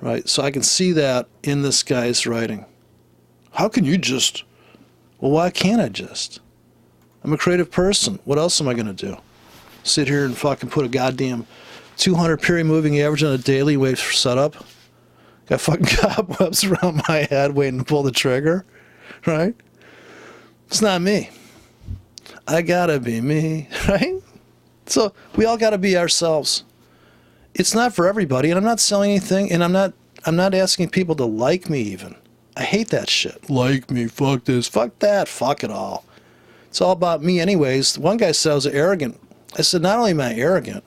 right? So I can see that in this guy's writing. How can you just? Well, why can't I just? I'm a creative person. What else am I going to do? Sit here and fucking put a goddamn 200 period moving average on a daily, wait for setup? Got fucking cobwebs around my head waiting to pull the trigger, right? It's not me. I gotta be me, right? So we all gotta be ourselves. It's not for everybody, and I'm not selling anything, and I'm not asking people to like me even. I hate that shit. Like me, fuck this, fuck that, fuck it all. It's all about me anyways. One guy said I was arrogant. I said, not only am I arrogant,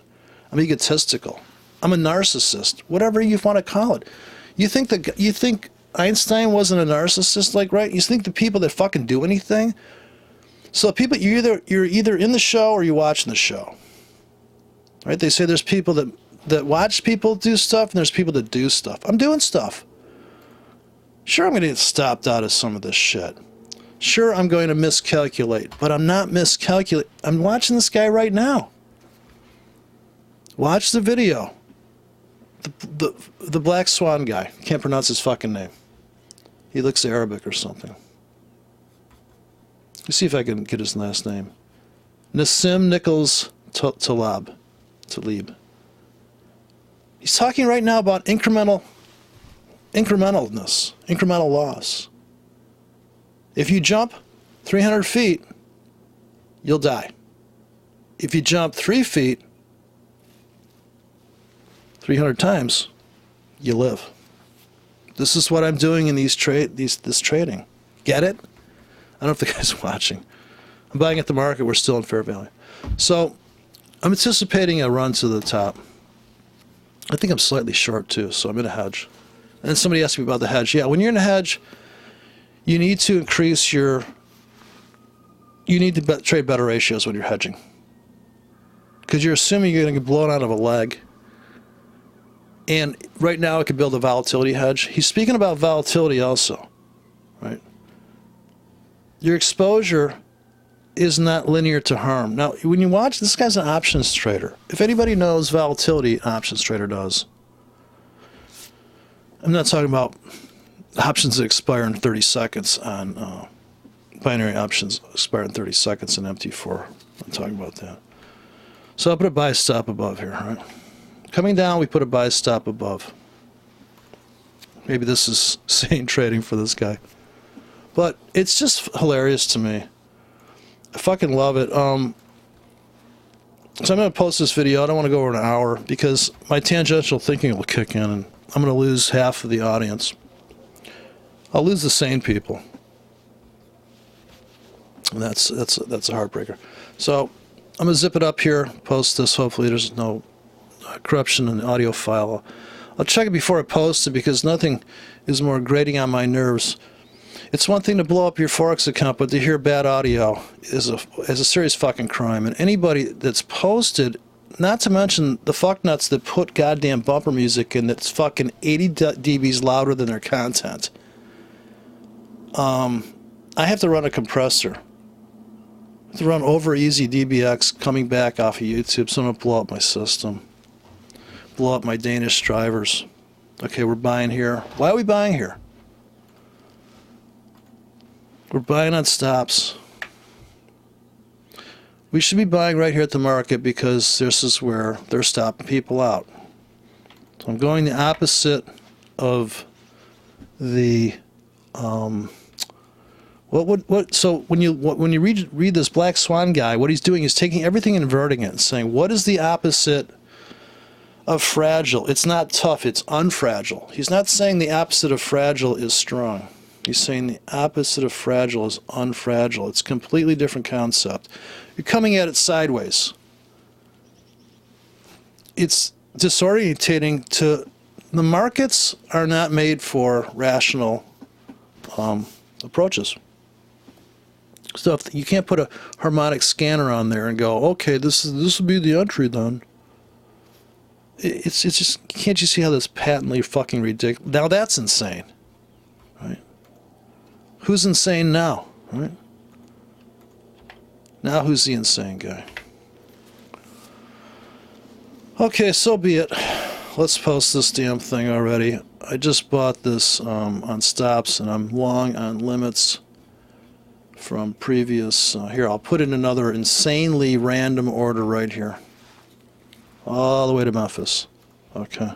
I'm egotistical. I'm a narcissist, whatever you want to call it. You think Einstein wasn't a narcissist, like, right? You think the people that fucking do anything? So people, you're either in the show or you're watching the show, right? They say there's people that watch people do stuff and there's people that do stuff. I'm doing stuff. Sure, I'm going to get stopped out of some of this shit. Sure, I'm going to miscalculate, but I'm not miscalculating. I'm watching this guy right now. Watch the video. The Black Swan guy. Can't pronounce his fucking name. He looks Arabic or something. Let's see if I can get his last name. Nassim Nichols Taleb. He's talking right now about incrementalness, incremental loss. If you jump 300 feet, you'll die. If you jump 3 feet 300 times, you live. This is what I'm doing in this trading. Get it? I don't know if the guy's watching. I'm buying at the market. We're still in fair value. So I'm anticipating a run to the top. I think I'm slightly short too, so I'm in a hedge. And then somebody asked me about the hedge. Yeah, when you're in a hedge, you need to increase your... You need to trade better ratios when you're hedging. Because you're assuming you're going to get blown out of a leg. And right now it could build a volatility hedge. He's speaking about volatility also, right? Your exposure is not linear to harm. Now, when you watch, this guy's an options trader. If anybody knows volatility, an options trader does. I'm not talking about options that expire in 30 seconds on binary options expire in 30 seconds in MT4. I'm talking about that. So I'll put a buy stop above here, right? Coming down, we put a buy stop above. Maybe this is sane trading for this guy. But it's just hilarious to me. I fucking love it. So I'm going to post this video. I don't want to go over an hour because my tangential thinking will kick in and I'm going to lose half of the audience. I'll lose the sane people. And that's a heartbreaker. So I'm going to zip it up here, post this. Hopefully there's no corruption in the audio file. I'll check it before I post it because nothing is more grating on my nerves. It's one thing to blow up your Forex account, but to hear bad audio is a serious fucking crime. And anybody that's posted, not to mention the fucknuts that put goddamn bumper music in that's fucking 80 dBs louder than their content. I have to run a compressor. I have to run over easy DBX coming back off of YouTube, so I'm going to blow up my system. Blow up my Danish drivers. Okay, we're buying here. Why are we buying here? We're buying on stops. We should be buying right here at the market because this is where they're stopping people out. So I'm going the opposite of the so when you read this Black Swan guy, what he's doing is taking everything and inverting it and saying, what is the opposite of fragile? It's not tough, it's unfragile. He's not saying the opposite of fragile is strong. He's saying the opposite of fragile is unfragile. It's a completely different concept. You're coming at it sideways. It's disorientating to... The markets are not made for rational approaches. So if you can't put a harmonic scanner on there and go, okay, this will be the entry then. It's just, can't you see how this patently fucking ridiculous? Now that's insane, right? Who's insane now, right? Now who's the insane guy? Okay, so be it. Let's post this damn thing already. I just bought this on stops, and I'm long on limits from previous. Here, I'll put in another insanely random order right here. All the way to Memphis. Okay.